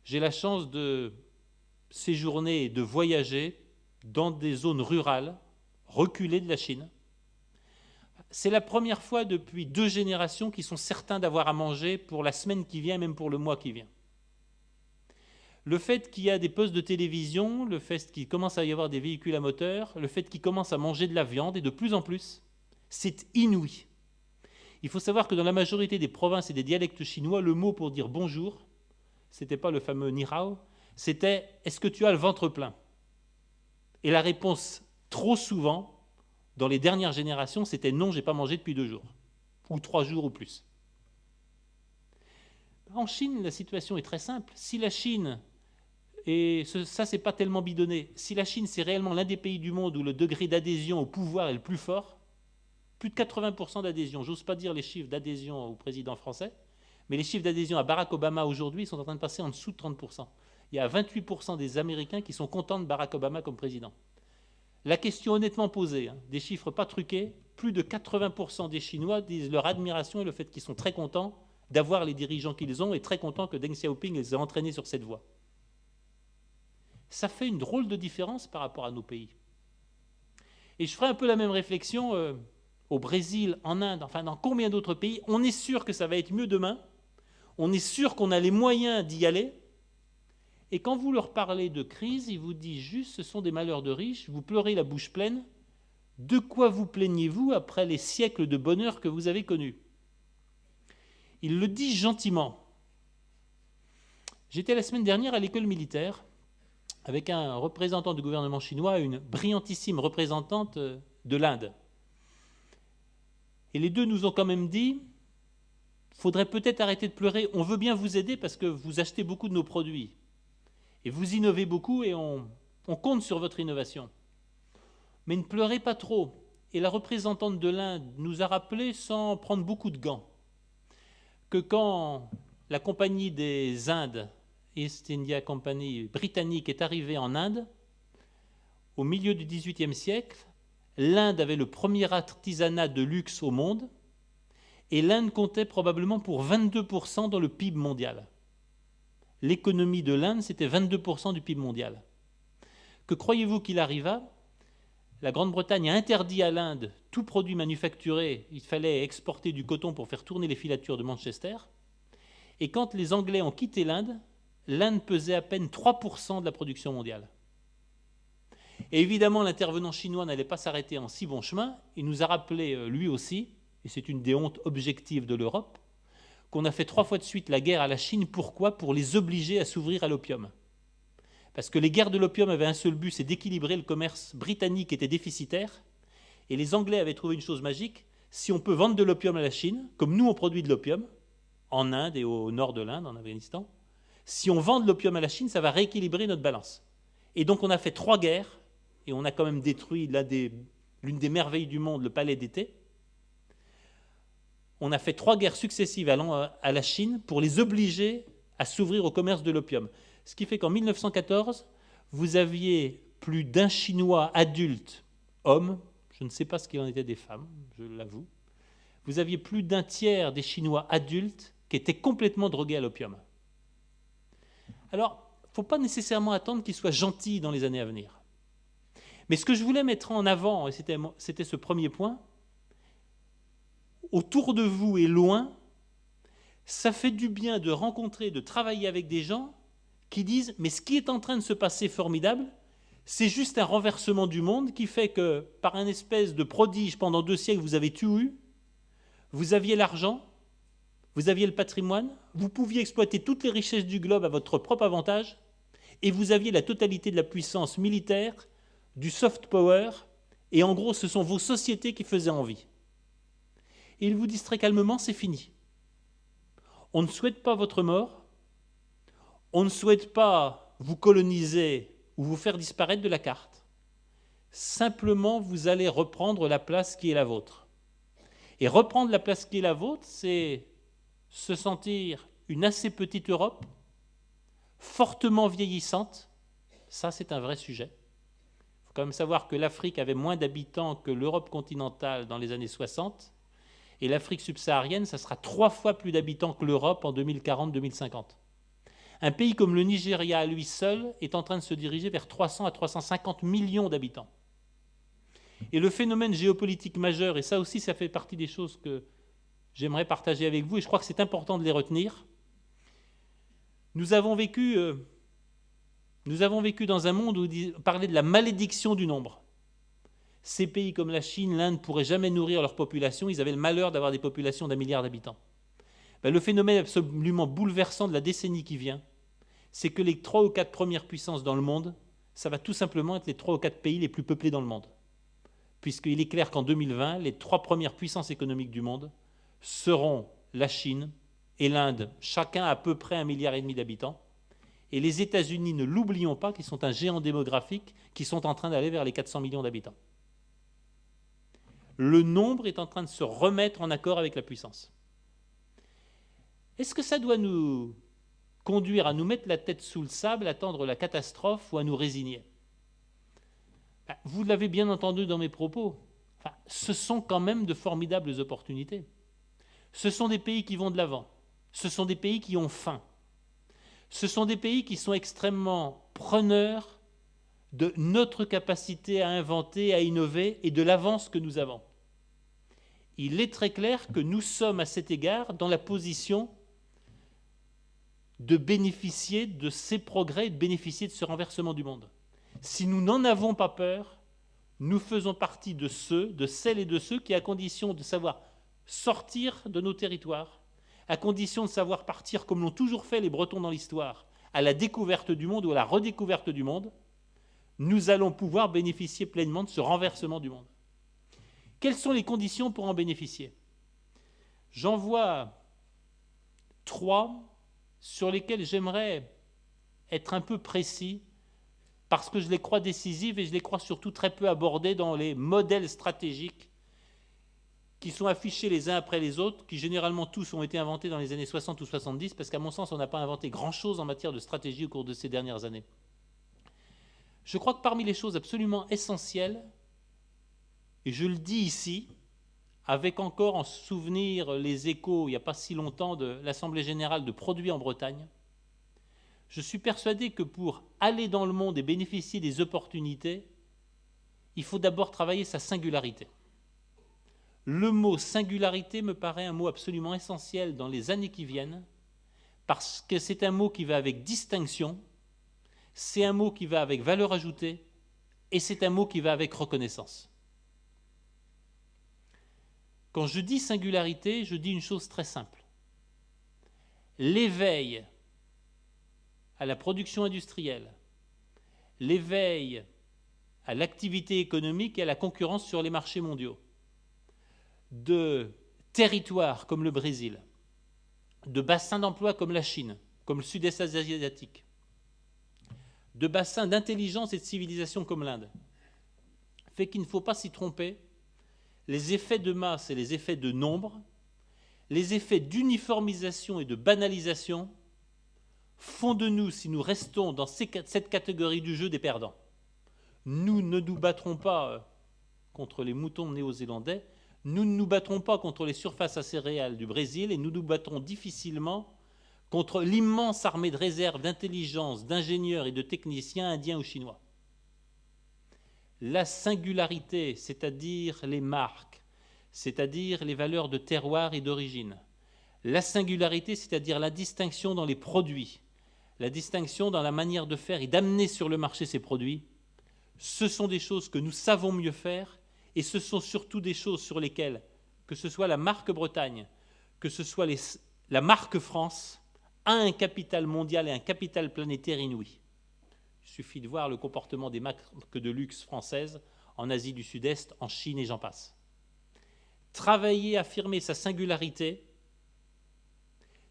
J'ai la chance de séjourner et de voyager dans des zones rurales, reculées de la Chine. C'est la première fois depuis 2 générations qu'ils sont certains d'avoir à manger pour la semaine qui vient, même pour le mois qui vient. Le fait qu'il y a des postes de télévision, le fait qu'il commence à y avoir des véhicules à moteur, le fait qu'ils commencent à manger de la viande, et de plus en plus, c'est inouï. Il faut savoir que dans la majorité des provinces et des dialectes chinois, le mot pour dire bonjour, ce n'était pas le fameux ni hao, c'était « est-ce que tu as le ventre plein ?» Et la réponse, trop souvent, dans les dernières générations, c'était « non, je n'ai pas mangé depuis 2 jours » ou 3 jours ou plus. En Chine, la situation est très simple. Si la Chine, et ça c'est pas tellement bidonné, si la Chine c'est réellement l'un des pays du monde où le degré d'adhésion au pouvoir est le plus fort, plus de 80% d'adhésion, j'ose pas dire les chiffres d'adhésion au président français, mais les chiffres d'adhésion à Barack Obama aujourd'hui sont en train de passer en dessous de 30%. Il y a 28% des Américains qui sont contents de Barack Obama comme président. La question honnêtement posée, des chiffres pas truqués, plus de 80% des Chinois disent leur admiration et le fait qu'ils sont très contents d'avoir les dirigeants qu'ils ont et très contents que Deng Xiaoping les ait entraînés sur cette voie. Ça fait une drôle de différence par rapport à nos pays. Et je ferai un peu la même réflexion au Brésil, en Inde, enfin dans combien d'autres pays. On est sûr que ça va être mieux demain, on est sûr qu'on a les moyens d'y aller, et quand vous leur parlez de crise, ils vous disent juste ce sont des malheurs de riches, vous pleurez la bouche pleine, de quoi vous plaignez-vous après les siècles de bonheur que vous avez connus? Ils le disent gentiment. J'étais la semaine dernière à l'école militaire avec un représentant du gouvernement chinois et une brillantissime représentante de l'Inde. Et les deux nous ont quand même dit « il faudrait peut-être arrêter de pleurer, on veut bien vous aider parce que vous achetez beaucoup de nos produits. Et vous innovez beaucoup et on compte sur votre innovation. Mais ne pleurez pas trop. » Et la représentante de l'Inde nous a rappelé, sans prendre beaucoup de gants, que quand la compagnie des Indes, East India Company britannique, est arrivée en Inde, au milieu du XVIIIe siècle, l'Inde avait le premier artisanat de luxe au monde, et l'Inde comptait probablement pour 22% dans le PIB mondial. L'économie de l'Inde, c'était 22% du PIB mondial. Que croyez-vous qu'il arriva ? La Grande-Bretagne a interdit à l'Inde tout produit manufacturé. Il fallait exporter du coton pour faire tourner les filatures de Manchester. Et quand les Anglais ont quitté l'Inde, l'Inde pesait à peine 3% de la production mondiale. Et évidemment, l'intervenant chinois n'allait pas s'arrêter en si bon chemin. Il nous a rappelé, lui aussi, et c'est une des hontes objectives de l'Europe, qu'on a fait 3 fois de suite la guerre à la Chine. Pourquoi ? Pour les obliger à s'ouvrir à l'opium. Parce que les guerres de l'opium avaient un seul but, c'est d'équilibrer le commerce britannique qui était déficitaire. Et les Anglais avaient trouvé une chose magique, si on peut vendre de l'opium à la Chine, comme nous on produit de l'opium, en Inde et au nord de l'Inde, en Afghanistan, si on vend de l'opium à la Chine, ça va rééquilibrer notre balance. Et donc on a fait 3 guerres, et on a quand même détruit l'une des merveilles du monde, le palais d'été. On a fait 3 guerres successives à la Chine pour les obliger à s'ouvrir au commerce de l'opium. Ce qui fait qu'en 1914, vous aviez plus d'un Chinois adulte, homme, je ne sais pas ce qu'il en était des femmes, je l'avoue, vous aviez plus d'un tiers des Chinois adultes qui étaient complètement drogués à l'opium. Alors, il ne faut pas nécessairement attendre qu'ils soient gentils dans les années à venir. Mais ce que je voulais mettre en avant, et c'était ce premier point, autour de vous et loin, ça fait du bien de rencontrer, de travailler avec des gens qui disent « mais ce qui est en train de se passer formidable, c'est juste un renversement du monde qui fait que, par un espèce de prodige, pendant 2 siècles, vous avez tout eu, vous aviez l'argent, vous aviez le patrimoine, vous pouviez exploiter toutes les richesses du globe à votre propre avantage, et vous aviez la totalité de la puissance militaire, du soft power, et en gros, ce sont vos sociétés qui faisaient envie. » Et ils vous disent très calmement, c'est fini. On ne souhaite pas votre mort, on ne souhaite pas vous coloniser ou vous faire disparaître de la carte. Simplement, vous allez reprendre la place qui est la vôtre. Et reprendre la place qui est la vôtre, c'est se sentir une assez petite Europe, fortement vieillissante. Ça, c'est un vrai sujet. Il faut quand même savoir que l'Afrique avait moins d'habitants que l'Europe continentale dans les années 60. Et l'Afrique subsaharienne, ça sera 3 fois plus d'habitants que l'Europe en 2040-2050. Un pays comme le Nigeria, à lui seul, est en train de se diriger vers 300 à 350 millions d'habitants. Et le phénomène géopolitique majeur, et ça aussi, ça fait partie des choses que j'aimerais partager avec vous, et je crois que c'est important de les retenir. Nous avons vécu dans un monde où on parlait de la malédiction du nombre. Ces pays comme la Chine, l'Inde ne pourraient jamais nourrir leur population, ils avaient le malheur d'avoir des populations d'1 milliard d'habitants. Le phénomène absolument bouleversant de la décennie qui vient, c'est que les 3 ou 4 premières puissances dans le monde, ça va tout simplement être les 3 ou 4 pays les plus peuplés dans le monde. Puisqu'il est clair qu'en 2020, les 3 premières puissances économiques du monde seront la Chine et l'Inde, chacun à peu près 1,5 milliard d'habitants, et les États-Unis, ne l'oublions pas, qui sont un géant démographique, qui sont en train d'aller vers les 400 millions d'habitants. Le nombre est en train de se remettre en accord avec la puissance. Est-ce que ça doit nous conduire à nous mettre la tête sous le sable, attendre la catastrophe ou à nous résigner ? Vous l'avez bien entendu dans mes propos, ce sont quand même de formidables opportunités. Ce sont des pays qui vont de l'avant, ce sont des pays qui ont faim, ce sont des pays qui sont extrêmement preneurs de notre capacité à inventer, à innover et de l'avance que nous avons. Il est très clair que nous sommes à cet égard dans la position de bénéficier de ces progrès, de bénéficier de ce renversement du monde. Si nous n'en avons pas peur, nous faisons partie de celles et de ceux qui, à condition de savoir sortir de nos territoires, à condition de savoir partir, comme l'ont toujours fait les Bretons dans l'histoire, à la découverte du monde ou à la redécouverte du monde, nous allons pouvoir bénéficier pleinement de ce renversement du monde. Quelles sont les conditions pour en bénéficier ? J'en vois 3 sur lesquelles j'aimerais être un peu précis parce que je les crois décisives et je les crois surtout très peu abordées dans les modèles stratégiques qui sont affichés les uns après les autres, qui généralement tous ont été inventés dans les années 60 ou 70, parce qu'à mon sens, on n'a pas inventé grand-chose en matière de stratégie au cours de ces dernières années. Je crois que parmi les choses absolument essentielles, et je le dis ici, avec encore en souvenir les échos, il n'y a pas si longtemps, de l'Assemblée générale de produits en Bretagne, je suis persuadé que pour aller dans le monde et bénéficier des opportunités, il faut d'abord travailler sa singularité. Le mot singularité me paraît un mot absolument essentiel dans les années qui viennent, parce que c'est un mot qui va avec distinction, c'est un mot qui va avec valeur ajoutée, et c'est un mot qui va avec reconnaissance. Quand je dis singularité, je dis une chose très simple. L'éveil à la production industrielle, l'éveil à l'activité économique et à la concurrence sur les marchés mondiaux, de territoires comme le Brésil, de bassins d'emploi comme la Chine, comme le sud-est asiatique, de bassins d'intelligence et de civilisation comme l'Inde, fait qu'il ne faut pas s'y tromper. Les effets de masse et les effets de nombre, les effets d'uniformisation et de banalisation font de nous, si nous restons dans cette catégorie du jeu, des perdants. Nous ne nous battrons pas contre les moutons néo-zélandais, nous ne nous battrons pas contre les surfaces acéréales du Brésil et nous nous battrons difficilement contre l'immense armée de réserve, d'intelligence, d'ingénieurs et de techniciens indiens ou chinois. La singularité, c'est-à-dire les marques, c'est-à-dire les valeurs de terroir et d'origine. La singularité, c'est-à-dire la distinction dans les produits, la distinction dans la manière de faire et d'amener sur le marché ces produits, ce sont des choses que nous savons mieux faire et ce sont surtout des choses sur lesquelles, que ce soit la marque Bretagne, que ce soit la marque France, a un capital mondial et un capital planétaire inouï. Il suffit de voir le comportement des marques de luxe françaises en Asie du Sud-Est, en Chine et j'en passe. Travailler, affirmer sa singularité,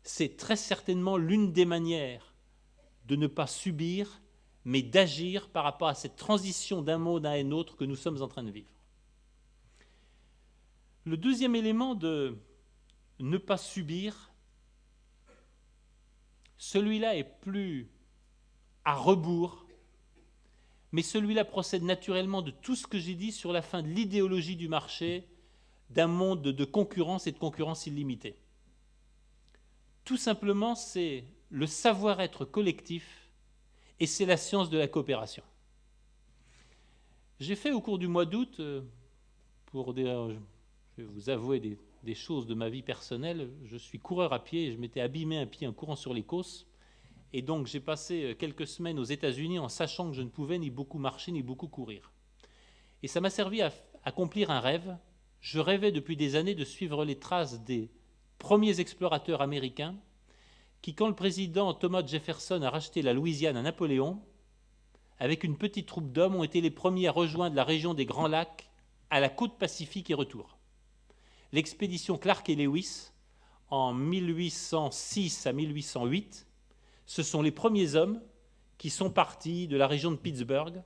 c'est très certainement l'une des manières de ne pas subir, mais d'agir par rapport à cette transition d'un monde à un autre que nous sommes en train de vivre. Le deuxième élément de ne pas subir, celui-là est plus à rebours, mais celui-là procède naturellement de tout ce que j'ai dit sur la fin de l'idéologie du marché, d'un monde de concurrence et de concurrence illimitée. Tout simplement, c'est le savoir-être collectif et c'est la science de la coopération. J'ai fait au cours du mois d'août, je vais vous avouer des choses de ma vie personnelle, je suis coureur à pied et je m'étais abîmé un pied en courant sur les Causses. Et donc, j'ai passé quelques semaines aux États-Unis en sachant que je ne pouvais ni beaucoup marcher ni beaucoup courir. Et ça m'a servi à accomplir un rêve. Je rêvais depuis des années de suivre les traces des premiers explorateurs américains qui, quand le président Thomas Jefferson a racheté la Louisiane à Napoléon, avec une petite troupe d'hommes, ont été les premiers à rejoindre la région des Grands Lacs à la côte Pacifique et retour. L'expédition Clark et Lewis, en 1806 à 1808, ce sont les premiers hommes qui sont partis de la région de Pittsburgh,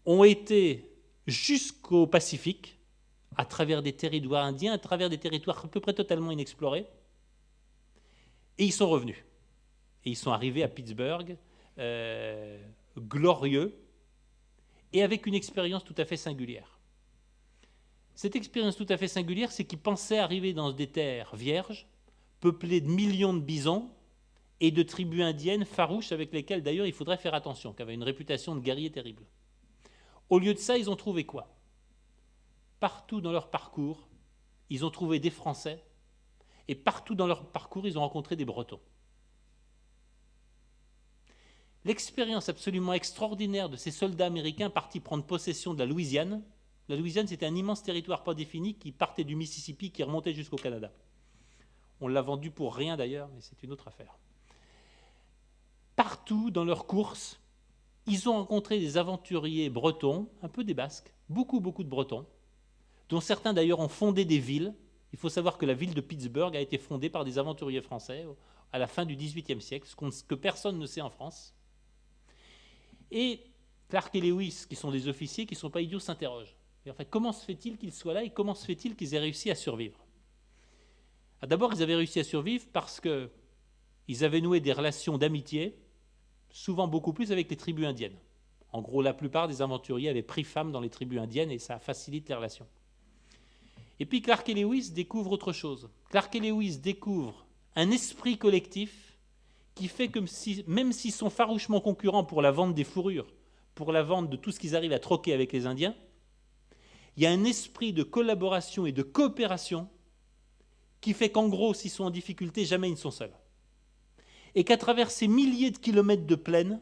ont été jusqu'au Pacifique, à travers des territoires indiens, à travers des territoires à peu près totalement inexplorés, et ils sont revenus. Et ils sont arrivés à Pittsburgh, glorieux, et avec une expérience tout à fait singulière. Cette expérience tout à fait singulière, c'est qu'ils pensaient arriver dans des terres vierges, peuplées de millions de bisons, et de tribus indiennes farouches avec lesquelles, d'ailleurs, il faudrait faire attention, qui avaient une réputation de guerriers terribles. Au lieu de ça, ils ont trouvé quoi ? Partout dans leur parcours, ils ont trouvé des Français, et partout dans leur parcours, ils ont rencontré des Bretons. L'expérience absolument extraordinaire de ces soldats américains partis prendre possession de la Louisiane, c'était un immense territoire pas défini qui partait du Mississippi, qui remontait jusqu'au Canada. On l'a vendu pour rien d'ailleurs, mais c'est une autre affaire. Partout dans leurs courses, ils ont rencontré des aventuriers bretons, un peu des Basques, beaucoup de Bretons, dont certains d'ailleurs ont fondé des villes. Il faut savoir que la ville de Pittsburgh a été fondée par des aventuriers français à la fin du XVIIIe siècle, ce que personne ne sait en France. Et Clark et Lewis, qui sont des officiers, qui ne sont pas idiots, s'interrogent. Et en fait, comment se fait-il qu'ils soient là et comment se fait-il qu'ils aient réussi à survivre ? D'abord, ils avaient réussi à survivre parce qu'ils avaient noué des relations d'amitié, souvent beaucoup plus avec les tribus indiennes. En gros, la plupart des aventuriers avaient pris femme dans les tribus indiennes et ça facilite les relations. Et puis Clark et Lewis découvrent autre chose. Clark et Lewis découvrent un esprit collectif qui fait que même s'ils sont farouchement concurrents pour la vente des fourrures, pour la vente de tout ce qu'ils arrivent à troquer avec les Indiens, il y a un esprit de collaboration et de coopération qui fait qu'en gros, s'ils sont en difficulté, jamais ils ne sont seuls. et qu'à travers ces milliers de kilomètres de plaine,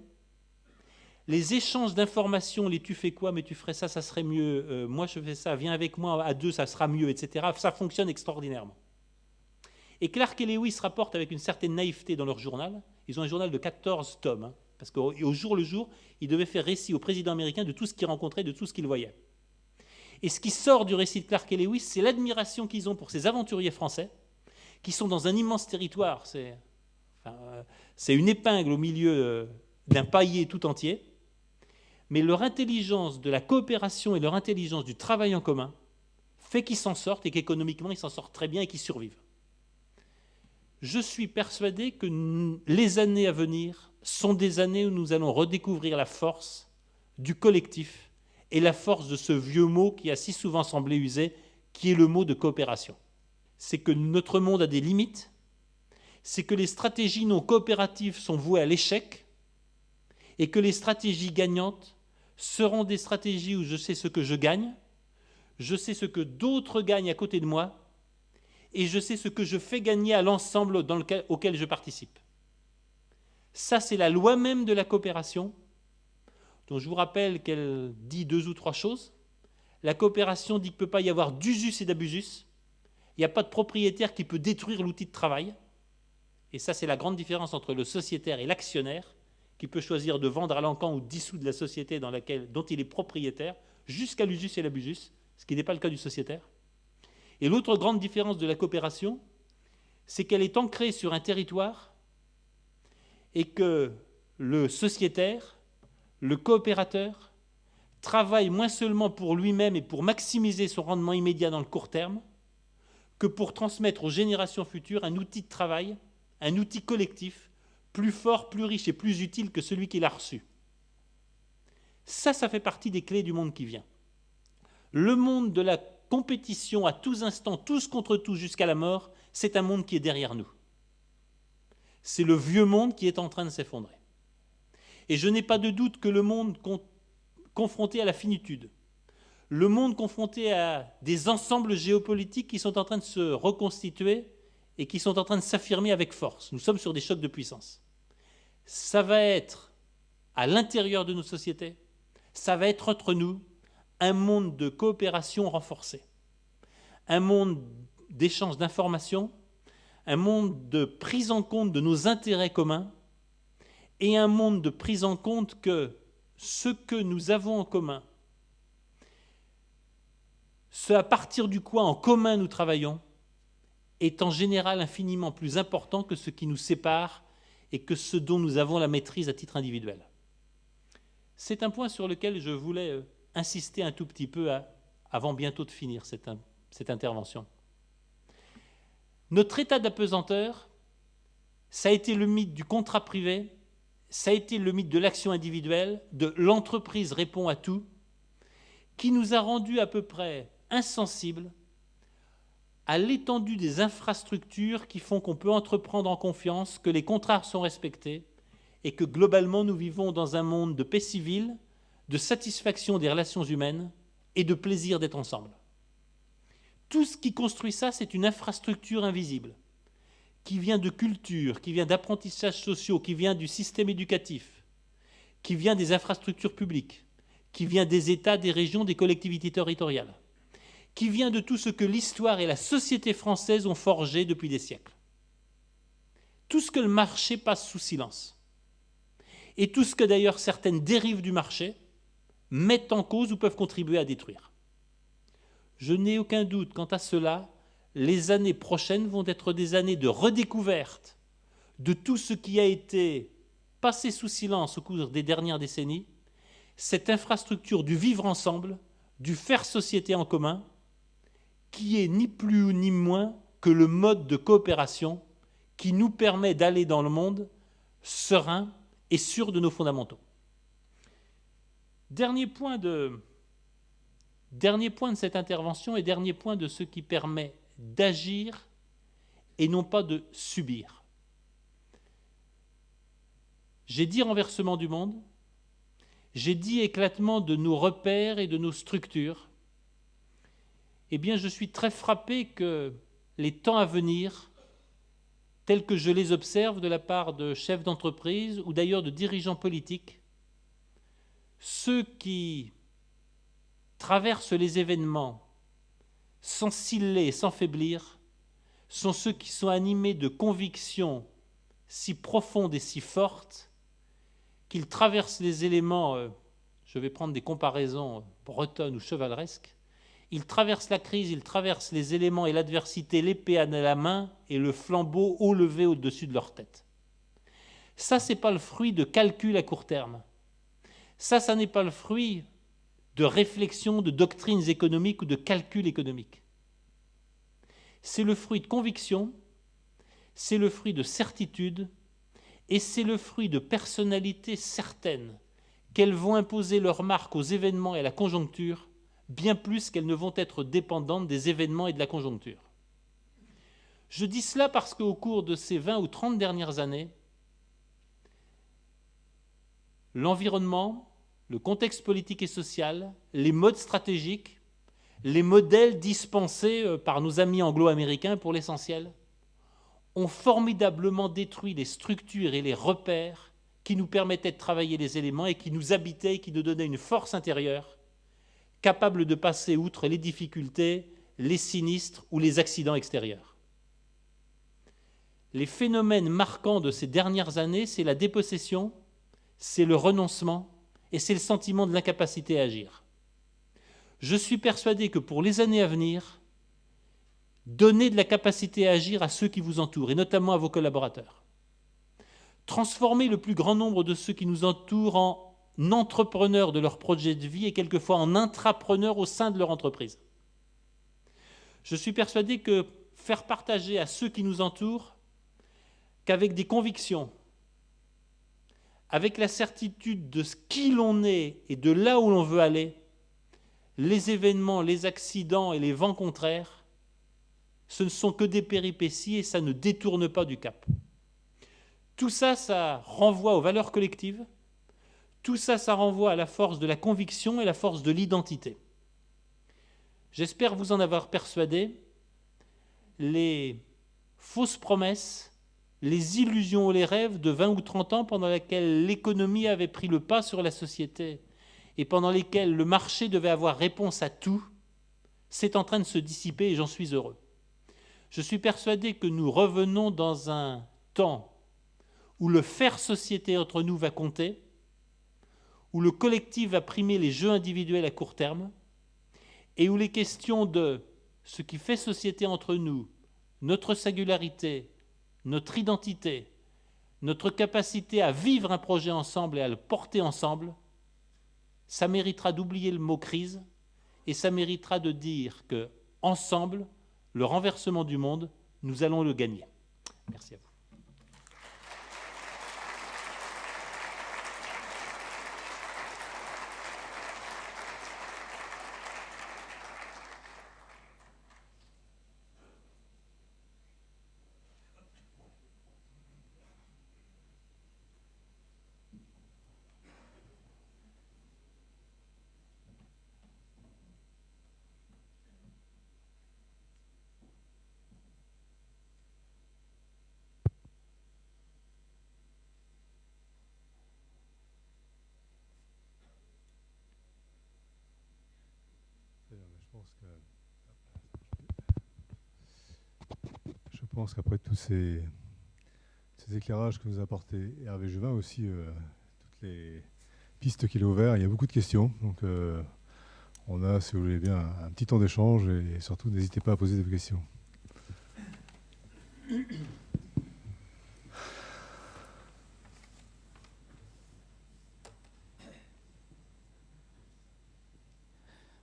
les échanges d'informations, les tu fais quoi, mais tu ferais ça, ça serait mieux, moi je fais ça, viens avec moi, à deux ça sera mieux, etc. Ça fonctionne extraordinairement. Et Clark et Lewis rapportent avec une certaine naïveté dans leur journal, ils ont un journal de 14 tomes, hein, parce qu'au jour le jour, ils devaient faire récit au président américain de tout ce qu'ils rencontraient, de tout ce qu'ils voyaient. Et ce qui sort du récit de Clark et Lewis, c'est l'admiration qu'ils ont pour ces aventuriers français, qui sont dans un immense territoire, c'est une épingle au milieu d'un paillet tout entier, mais leur intelligence de la coopération et leur intelligence du travail en commun fait qu'ils s'en sortent et qu'économiquement ils s'en sortent très bien et qu'ils survivent. Je suis persuadé que les années à venir sont des années où nous allons redécouvrir la force du collectif et la force de ce vieux mot qui a si souvent semblé usé, qui est le mot de coopération. C'est que notre monde a des limites, c'est que les stratégies non coopératives sont vouées à l'échec et que les stratégies gagnantes seront des stratégies où je sais ce que je gagne, je sais ce que d'autres gagnent à côté de moi et je sais ce que je fais gagner à l'ensemble auquel je participe. Ça, c'est la loi même de la coopération, dont je vous rappelle qu'elle dit 2 ou 3 choses. La coopération dit qu'il ne peut pas y avoir d'usus et d'abusus. Il n'y a pas de propriétaire qui peut détruire l'outil de travail. Et ça, c'est la grande différence entre le sociétaire et l'actionnaire, qui peut choisir de vendre à l'encan ou de dissoudre la société dont il est propriétaire, jusqu'à l'usus et l'abusus, ce qui n'est pas le cas du sociétaire. Et l'autre grande différence de la coopération, c'est qu'elle est ancrée sur un territoire et que le sociétaire, le coopérateur, travaille moins seulement pour lui-même et pour maximiser son rendement immédiat dans le court terme, que pour transmettre aux générations futures un outil de travail, un outil collectif, plus fort, plus riche et plus utile que celui qu'il a reçu. Ça fait partie des clés du monde qui vient. Le monde de la compétition à tous instants, tous contre tous jusqu'à la mort, c'est un monde qui est derrière nous. C'est le vieux monde qui est en train de s'effondrer. Et je n'ai pas de doute que le monde confronté à la finitude, le monde confronté à des ensembles géopolitiques qui sont en train de se reconstituer et qui sont en train de s'affirmer avec force. Nous sommes sur des chocs de puissance. Ça va être à l'intérieur de nos sociétés, ça va être entre nous un monde de coopération renforcée, un monde d'échange d'informations, un monde de prise en compte de nos intérêts communs et un monde de prise en compte que ce que nous avons en commun, ce à partir du quoi en commun nous travaillons, est en général infiniment plus important que ce qui nous sépare et que ce dont nous avons la maîtrise à titre individuel. C'est un point sur lequel je voulais insister un tout petit peu avant bientôt de finir cette intervention. Notre état d'apesanteur, ça a été le mythe du contrat privé, ça a été le mythe de l'action individuelle, de l'entreprise répond à tout, qui nous a rendus à peu près insensibles à l'étendue des infrastructures qui font qu'on peut entreprendre en confiance, que les contrats sont respectés et que globalement nous vivons dans un monde de paix civile, de satisfaction des relations humaines et de plaisir d'être ensemble. Tout ce qui construit ça, c'est une infrastructure invisible qui vient de culture, qui vient d'apprentissages sociaux, qui vient du système éducatif, qui vient des infrastructures publiques, qui vient des États, des régions, des collectivités territoriales, qui vient de tout ce que l'histoire et la société française ont forgé depuis des siècles. Tout ce que le marché passe sous silence, et tout ce que d'ailleurs certaines dérives du marché mettent en cause ou peuvent contribuer à détruire. Je n'ai aucun doute quant à cela, les années prochaines vont être des années de redécouverte de tout ce qui a été passé sous silence au cours des dernières décennies, cette infrastructure du vivre ensemble, du faire société en commun, qui est ni plus ni moins que le mode de coopération qui nous permet d'aller dans le monde serein et sûr de nos fondamentaux. Dernier point de cette intervention et dernier point de ce qui permet d'agir et non pas de subir. J'ai dit renversement du monde, j'ai dit éclatement de nos repères et de nos structures. Eh bien, je suis très frappé que les temps à venir tels que je les observe de la part de chefs d'entreprise ou d'ailleurs de dirigeants politiques, ceux qui traversent les événements sans sciller et sans faiblir sont ceux qui sont animés de convictions si profondes et si fortes qu'ils traversent les éléments, je vais prendre des comparaisons bretonnes ou chevaleresques, ils traversent la crise, ils traversent les éléments et l'adversité, l'épée à la main et le flambeau haut levé au-dessus de leur tête. Ça, ce n'est pas le fruit de calculs à court terme. Ça n'est pas le fruit de réflexions, de doctrines économiques ou de calculs économiques. C'est le fruit de convictions, c'est le fruit de certitudes et c'est le fruit de personnalités certaines qu'elles vont imposer leur marque aux événements et à la conjoncture bien plus qu'elles ne vont être dépendantes des événements et de la conjoncture. Je dis cela parce qu'au cours de ces 20 ou 30 dernières années, l'environnement, le contexte politique et social, les modes stratégiques, les modèles dispensés par nos amis anglo-américains pour l'essentiel, ont formidablement détruit les structures et les repères qui nous permettaient de travailler les éléments et qui nous habitaient et qui nous donnaient une force intérieure capable de passer outre les difficultés, les sinistres ou les accidents extérieurs. Les phénomènes marquants de ces dernières années, c'est la dépossession, c'est le renoncement et c'est le sentiment de l'incapacité à agir. Je suis persuadé que pour les années à venir, donnez de la capacité à agir à ceux qui vous entourent, et notamment à vos collaborateurs. Transformez le plus grand nombre de ceux qui nous entourent en entrepreneurs de leur projet de vie et quelquefois en intrapreneurs au sein de leur entreprise. Je suis persuadé que faire partager à ceux qui nous entourent qu'avec des convictions, avec la certitude de ce qui l'on est et de là où l'on veut aller, les événements, les accidents et les vents contraires, ce ne sont que des péripéties et ça ne détourne pas du cap. Tout ça, ça renvoie aux valeurs collectives, tout ça, ça renvoie à la force de la conviction et la force de l'identité. J'espère vous en avoir persuadé. Les fausses promesses, les illusions ou les rêves de 20 ou 30 ans pendant lesquels l'économie avait pris le pas sur la société et pendant lesquels le marché devait avoir réponse à tout, c'est en train de se dissiper et j'en suis heureux. Je suis persuadé que nous revenons dans un temps où le faire société entre nous va compter, où le collectif va primer les jeux individuels à court terme et où les questions de ce qui fait société entre nous, notre singularité, notre identité, notre capacité à vivre un projet ensemble et à le porter ensemble, ça méritera d'oublier le mot crise et ça méritera de dire que ensemble, le renversement du monde, nous allons le gagner. Merci à vous. Je pense qu'après tous ces éclairages que nous a apportés Hervé Juvin, aussi toutes les pistes qu'il a ouvertes, il y a beaucoup de questions. Donc on a, si vous voulez bien, un petit temps d'échange et surtout n'hésitez pas à poser des questions.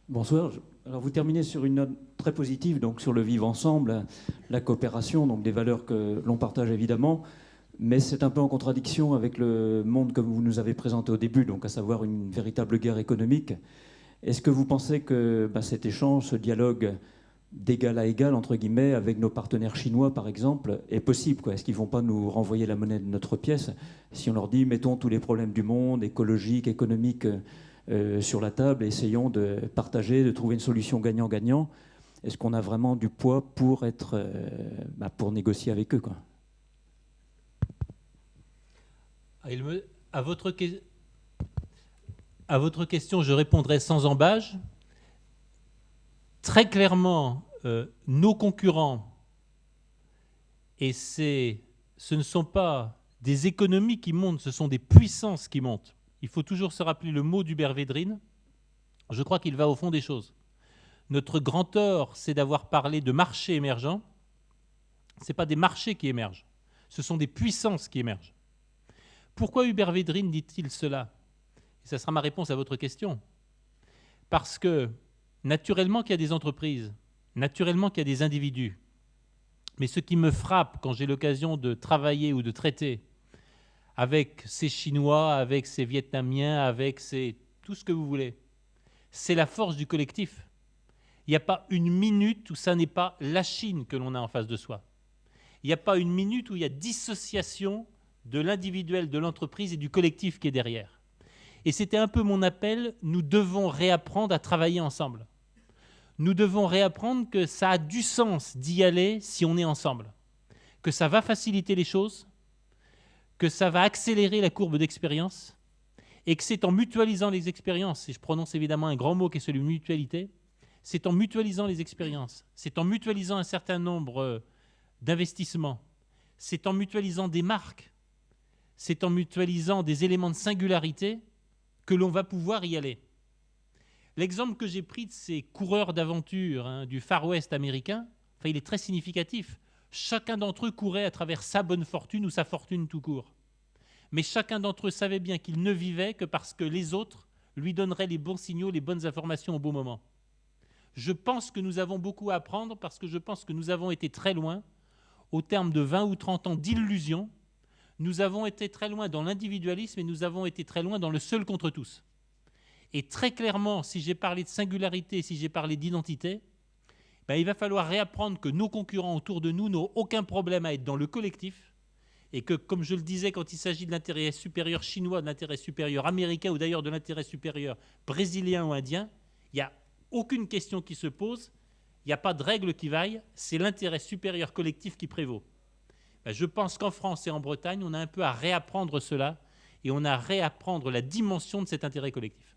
Bonsoir. Alors vous terminez sur une note très positive, donc sur le vivre ensemble, la coopération, donc des valeurs que l'on partage évidemment, mais c'est un peu en contradiction avec le monde que vous nous avez présenté au début, donc à savoir une véritable guerre économique. Est-ce que vous pensez que cet échange, ce dialogue d'égal à égal, entre guillemets, avec nos partenaires chinois par exemple, est possible, quoi? Est-ce qu'ils ne vont pas nous renvoyer la monnaie de notre pièce si on leur dit mettons tous les problèmes du monde, écologiques, économiques, sur la table et essayons de partager, de trouver une solution gagnant-gagnant? Est-ce qu'on a vraiment du poids pour être, pour négocier avec eux, quoi? À votre question, je répondrai sans embâche. Très clairement, nos concurrents, et ce ne sont pas des économies qui montent, ce sont des puissances qui montent. Il faut toujours se rappeler le mot d'Hubert Védrine. Je crois qu'il va au fond des choses. Notre grand tort, c'est d'avoir parlé de marchés émergents. Ce n'est pas des marchés qui émergent, ce sont des puissances qui émergent. Pourquoi Hubert Védrine dit-il cela? Et ça sera ma réponse à votre question. Parce que, naturellement qu'il y a des entreprises, naturellement qu'il y a des individus, mais ce qui me frappe quand j'ai l'occasion de travailler ou de traiter avec ces Chinois, avec ces Vietnamiens, avec tout ce que vous voulez, c'est la force du collectif. Il n'y a pas une minute où ça n'est pas la Chine que l'on a en face de soi. Il n'y a pas une minute où il y a dissociation de l'individuel, de l'entreprise et du collectif qui est derrière. Et c'était un peu mon appel, nous devons réapprendre à travailler ensemble. Nous devons réapprendre que ça a du sens d'y aller si on est ensemble, que ça va faciliter les choses, que ça va accélérer la courbe d'expérience, et que c'est en mutualisant les expériences, et je prononce évidemment un grand mot qui est celui de mutualité, c'est en mutualisant les expériences, c'est en mutualisant un certain nombre d'investissements, c'est en mutualisant des marques, c'est en mutualisant des éléments de singularité que l'on va pouvoir y aller. L'exemple que j'ai pris de ces coureurs d'aventure du Far West américain, il est très significatif. Chacun d'entre eux courait à travers sa bonne fortune ou sa fortune tout court. Mais chacun d'entre eux savait bien qu'il ne vivait que parce que les autres lui donneraient les bons signaux, les bonnes informations au bon moment. Je pense que nous avons beaucoup à apprendre parce que je pense que nous avons été très loin, au terme de 20 ou 30 ans d'illusion. Nous avons été très loin dans l'individualisme et nous avons été très loin dans le seul contre tous. Et très clairement, si j'ai parlé de singularité, si j'ai parlé d'identité, il va falloir réapprendre que nos concurrents autour de nous n'ont aucun problème à être dans le collectif et que, comme je le disais, quand il s'agit de l'intérêt supérieur chinois, de l'intérêt supérieur américain ou d'ailleurs de l'intérêt supérieur brésilien ou indien, il n'y a aucune question qui se pose, il n'y a pas de règle qui vaille, c'est l'intérêt supérieur collectif qui prévaut. Je pense qu'en France et en Bretagne, on a un peu à réapprendre cela et on a à réapprendre la dimension de cet intérêt collectif.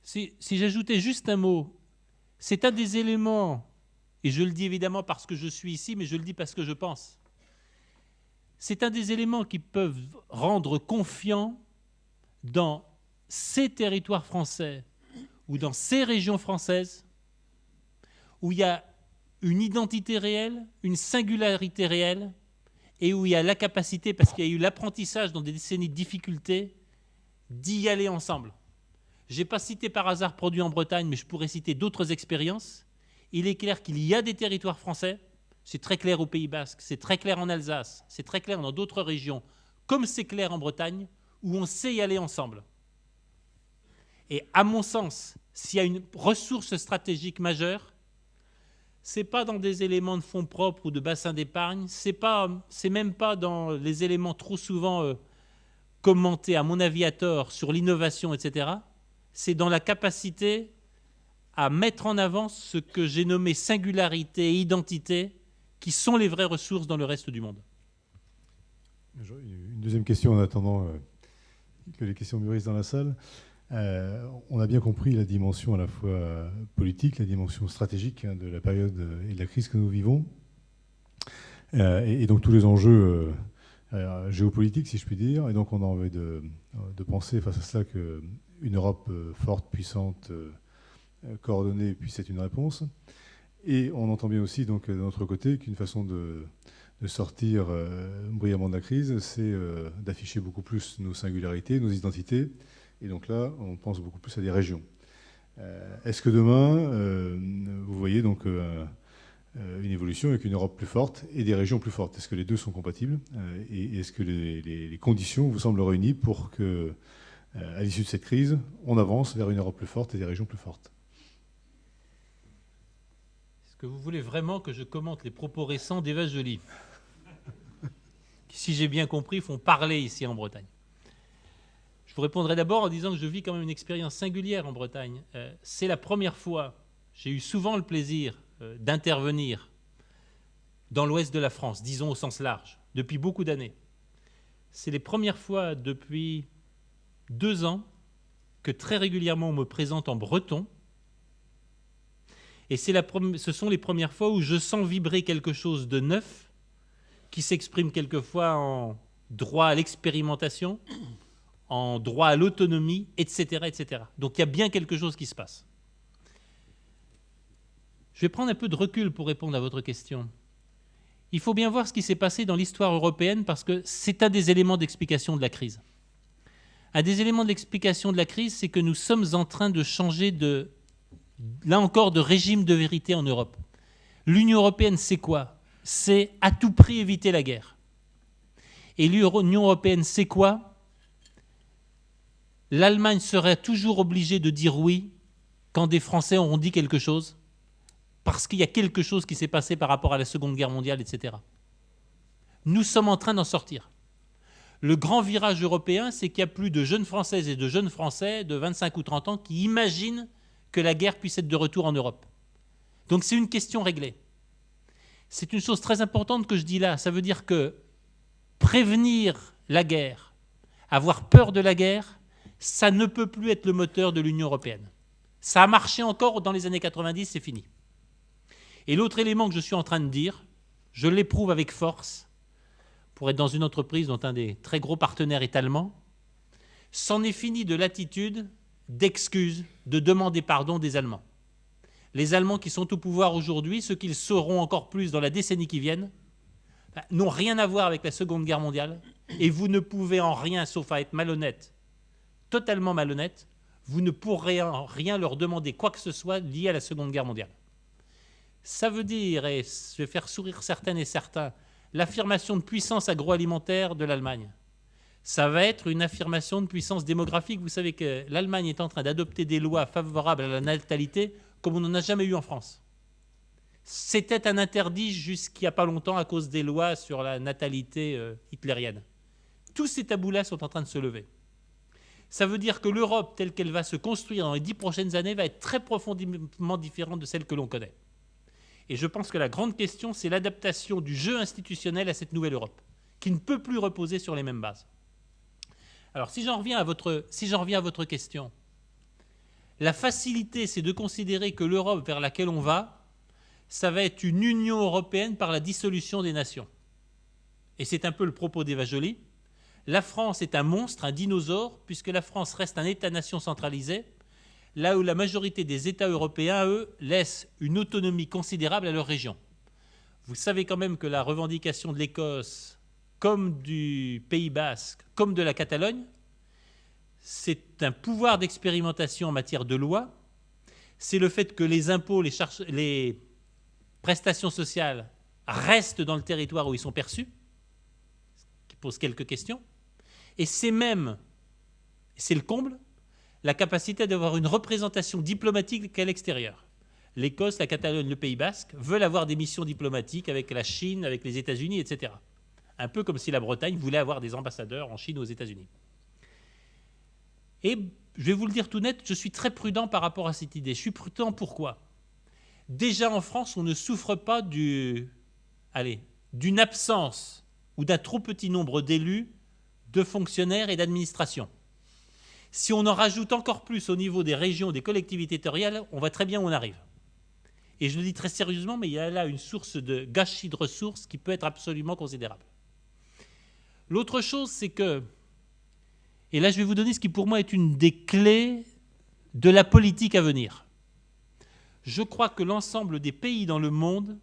Si j'ajoutais juste un mot, c'est un des éléments, et je le dis évidemment parce que je suis ici, mais je le dis parce que je pense, c'est un des éléments qui peuvent rendre confiant dans ces territoires français ou dans ces régions françaises où il y a une identité réelle, une singularité réelle et où il y a la capacité, parce qu'il y a eu l'apprentissage dans des décennies de difficultés, d'y aller ensemble. Je n'ai pas cité par hasard produit en Bretagne, mais je pourrais citer d'autres expériences. Il est clair qu'il y a des territoires français, c'est très clair au Pays Basque, c'est très clair en Alsace, c'est très clair dans d'autres régions, comme c'est clair en Bretagne, où on sait y aller ensemble. Et à mon sens, s'il y a une ressource stratégique majeure, ce n'est pas dans des éléments de fonds propres ou de bassin d'épargne, c'est même pas dans les éléments trop souvent commentés, à mon avis à tort, sur l'innovation, etc., c'est dans la capacité à mettre en avant ce que j'ai nommé singularité et identité, qui sont les vraies ressources dans le reste du monde. Une deuxième question en attendant que les questions mûrissent dans la salle. On a bien compris la dimension à la fois politique, la dimension stratégique de la période et de la crise que nous vivons, et donc tous les enjeux géopolitiques, si je puis dire. Et donc on a envie de penser face à cela qu'une Europe forte, puissante, coordonnée puisse être une réponse. Et on entend bien aussi, donc, de notre côté, qu'une façon de sortir brillamment de la crise, c'est d'afficher beaucoup plus nos singularités, nos identités. Et donc là, on pense beaucoup plus à des régions. Est-ce que demain, vous voyez donc une évolution avec une Europe plus forte et des régions plus fortes? Est-ce que les deux sont compatibles? Et est-ce que les conditions vous semblent réunies pour que, à l'issue de cette crise, on avance vers une Europe plus forte et des régions plus fortes? Est-ce que vous voulez vraiment que je commente les propos récents d'Eva Joly, qui, si j'ai bien compris, font parler ici en Bretagne? Je vous répondrai d'abord en disant que je vis quand même une expérience singulière en Bretagne. C'est la première fois, j'ai eu souvent le plaisir d'intervenir dans l'ouest de la France, disons au sens large, depuis beaucoup d'années. C'est les premières fois depuis 2 ans que très régulièrement on me présente en breton. Et ce sont les premières fois où je sens vibrer quelque chose de neuf, qui s'exprime quelquefois en droit à l'expérimentation, en droit à l'autonomie, etc., etc. Donc il y a bien quelque chose qui se passe. Je vais prendre un peu de recul pour répondre à votre question. Il faut bien voir ce qui s'est passé dans l'histoire européenne parce que c'est un des éléments d'explication de la crise. Un des éléments de l'explication de la crise, c'est que nous sommes en train de changer là encore, de régime de vérité en Europe. L'Union européenne, c'est quoi? C'est à tout prix éviter la guerre. Et l'Union européenne, c'est quoi? L'Allemagne serait toujours obligée de dire oui quand des Français auront dit quelque chose, parce qu'il y a quelque chose qui s'est passé par rapport à la Seconde Guerre mondiale, etc. Nous sommes en train d'en sortir. Le grand virage européen, c'est qu'il y a plus de jeunes Françaises et de jeunes Français de 25 ou 30 ans qui imaginent que la guerre puisse être de retour en Europe. Donc c'est une question réglée. C'est une chose très importante que je dis là. Ça veut dire que prévenir la guerre, avoir peur de la guerre, ça ne peut plus être le moteur de l'Union européenne. Ça a marché encore dans les années 90, c'est fini. Et l'autre élément que je suis en train de dire, je l'éprouve avec force, pour être dans une entreprise dont un des très gros partenaires est allemand, c'en est fini de l'attitude d'excuses, de demander pardon des Allemands. Les Allemands qui sont au pouvoir aujourd'hui, ceux qu'ils seront encore plus dans la décennie qui vienne, n'ont rien à voir avec la Seconde Guerre mondiale, et vous ne pouvez en rien, sauf à être malhonnête, totalement malhonnête, vous ne pourrez en rien leur demander quoi que ce soit lié à la Seconde Guerre mondiale. Ça veut dire, et je vais faire sourire certaines et certains, l'affirmation de puissance agroalimentaire de l'Allemagne. Ça va être une affirmation de puissance démographique. Vous savez que l'Allemagne est en train d'adopter des lois favorables à la natalité comme on n'en a jamais eu en France. C'était un interdit jusqu'il n'y a pas longtemps à cause des lois sur la natalité hitlérienne. Tous ces tabous-là sont en train de se lever. Ça veut dire que l'Europe, telle qu'elle va se construire dans les 10 prochaines années, va être très profondément différente de celle que l'on connaît. Et je pense que la grande question, c'est l'adaptation du jeu institutionnel à cette nouvelle Europe, qui ne peut plus reposer sur les mêmes bases. Alors, si j'en reviens à votre question, la facilité, c'est de considérer que l'Europe vers laquelle on va, ça va être une Union européenne par la dissolution des nations. Et c'est un peu le propos d'Eva Joly. La France est un monstre, un dinosaure, puisque la France reste un État-nation centralisé, là où la majorité des États européens, eux, laissent une autonomie considérable à leur région. Vous savez quand même que la revendication de l'Écosse, comme du Pays Basque, comme de la Catalogne, c'est un pouvoir d'expérimentation en matière de loi. C'est le fait que les impôts, les prestations sociales restent dans le territoire où ils sont perçus, ce qui pose quelques questions. Et c'est même, c'est le comble, la capacité d'avoir une représentation diplomatique à l'extérieur. L'Écosse, la Catalogne, le Pays Basque veulent avoir des missions diplomatiques avec la Chine, avec les États-Unis, etc. Un peu comme si la Bretagne voulait avoir des ambassadeurs en Chine ou aux États-Unis. Et je vais vous le dire tout net, je suis très prudent par rapport à cette idée. Je suis prudent pourquoi? Déjà en France, on ne souffre pas d'une absence ou d'un trop petit nombre d'élus, de fonctionnaires et d'administration. Si on en rajoute encore plus au niveau des régions, des collectivités territoriales, on voit très bien où on arrive. Et je le dis très sérieusement, mais il y a là une source de gâchis de ressources qui peut être absolument considérable. L'autre chose, c'est que, et là je vais vous donner ce qui pour moi est une des clés de la politique à venir. Je crois que l'ensemble des pays dans le monde,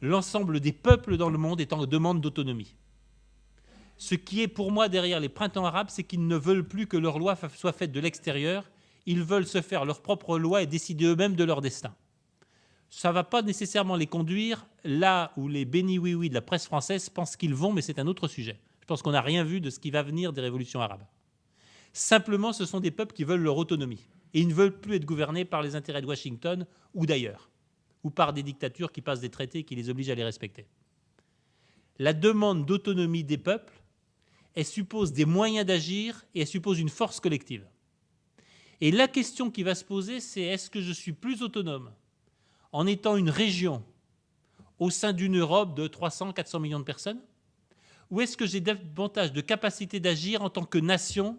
l'ensemble des peuples dans le monde est en demande d'autonomie. Ce qui est pour moi derrière les printemps arabes, c'est qu'ils ne veulent plus que leurs lois soient faites de l'extérieur. Ils veulent se faire leurs propres lois et décider eux-mêmes de leur destin. Ça ne va pas nécessairement les conduire là où les béni-oui-oui de la presse française pensent qu'ils vont, mais c'est un autre sujet. Je pense qu'on n'a rien vu de ce qui va venir des révolutions arabes. Simplement, ce sont des peuples qui veulent leur autonomie. Et ils ne veulent plus être gouvernés par les intérêts de Washington ou d'ailleurs, ou par des dictatures qui passent des traités qui les obligent à les respecter. La demande d'autonomie des peuples, elle suppose des moyens d'agir et elle suppose une force collective. Et la question qui va se poser, c'est est-ce que je suis plus autonome en étant une région au sein d'une Europe de 300-400 millions de personnes, ou est-ce que j'ai davantage de capacité d'agir en tant que nation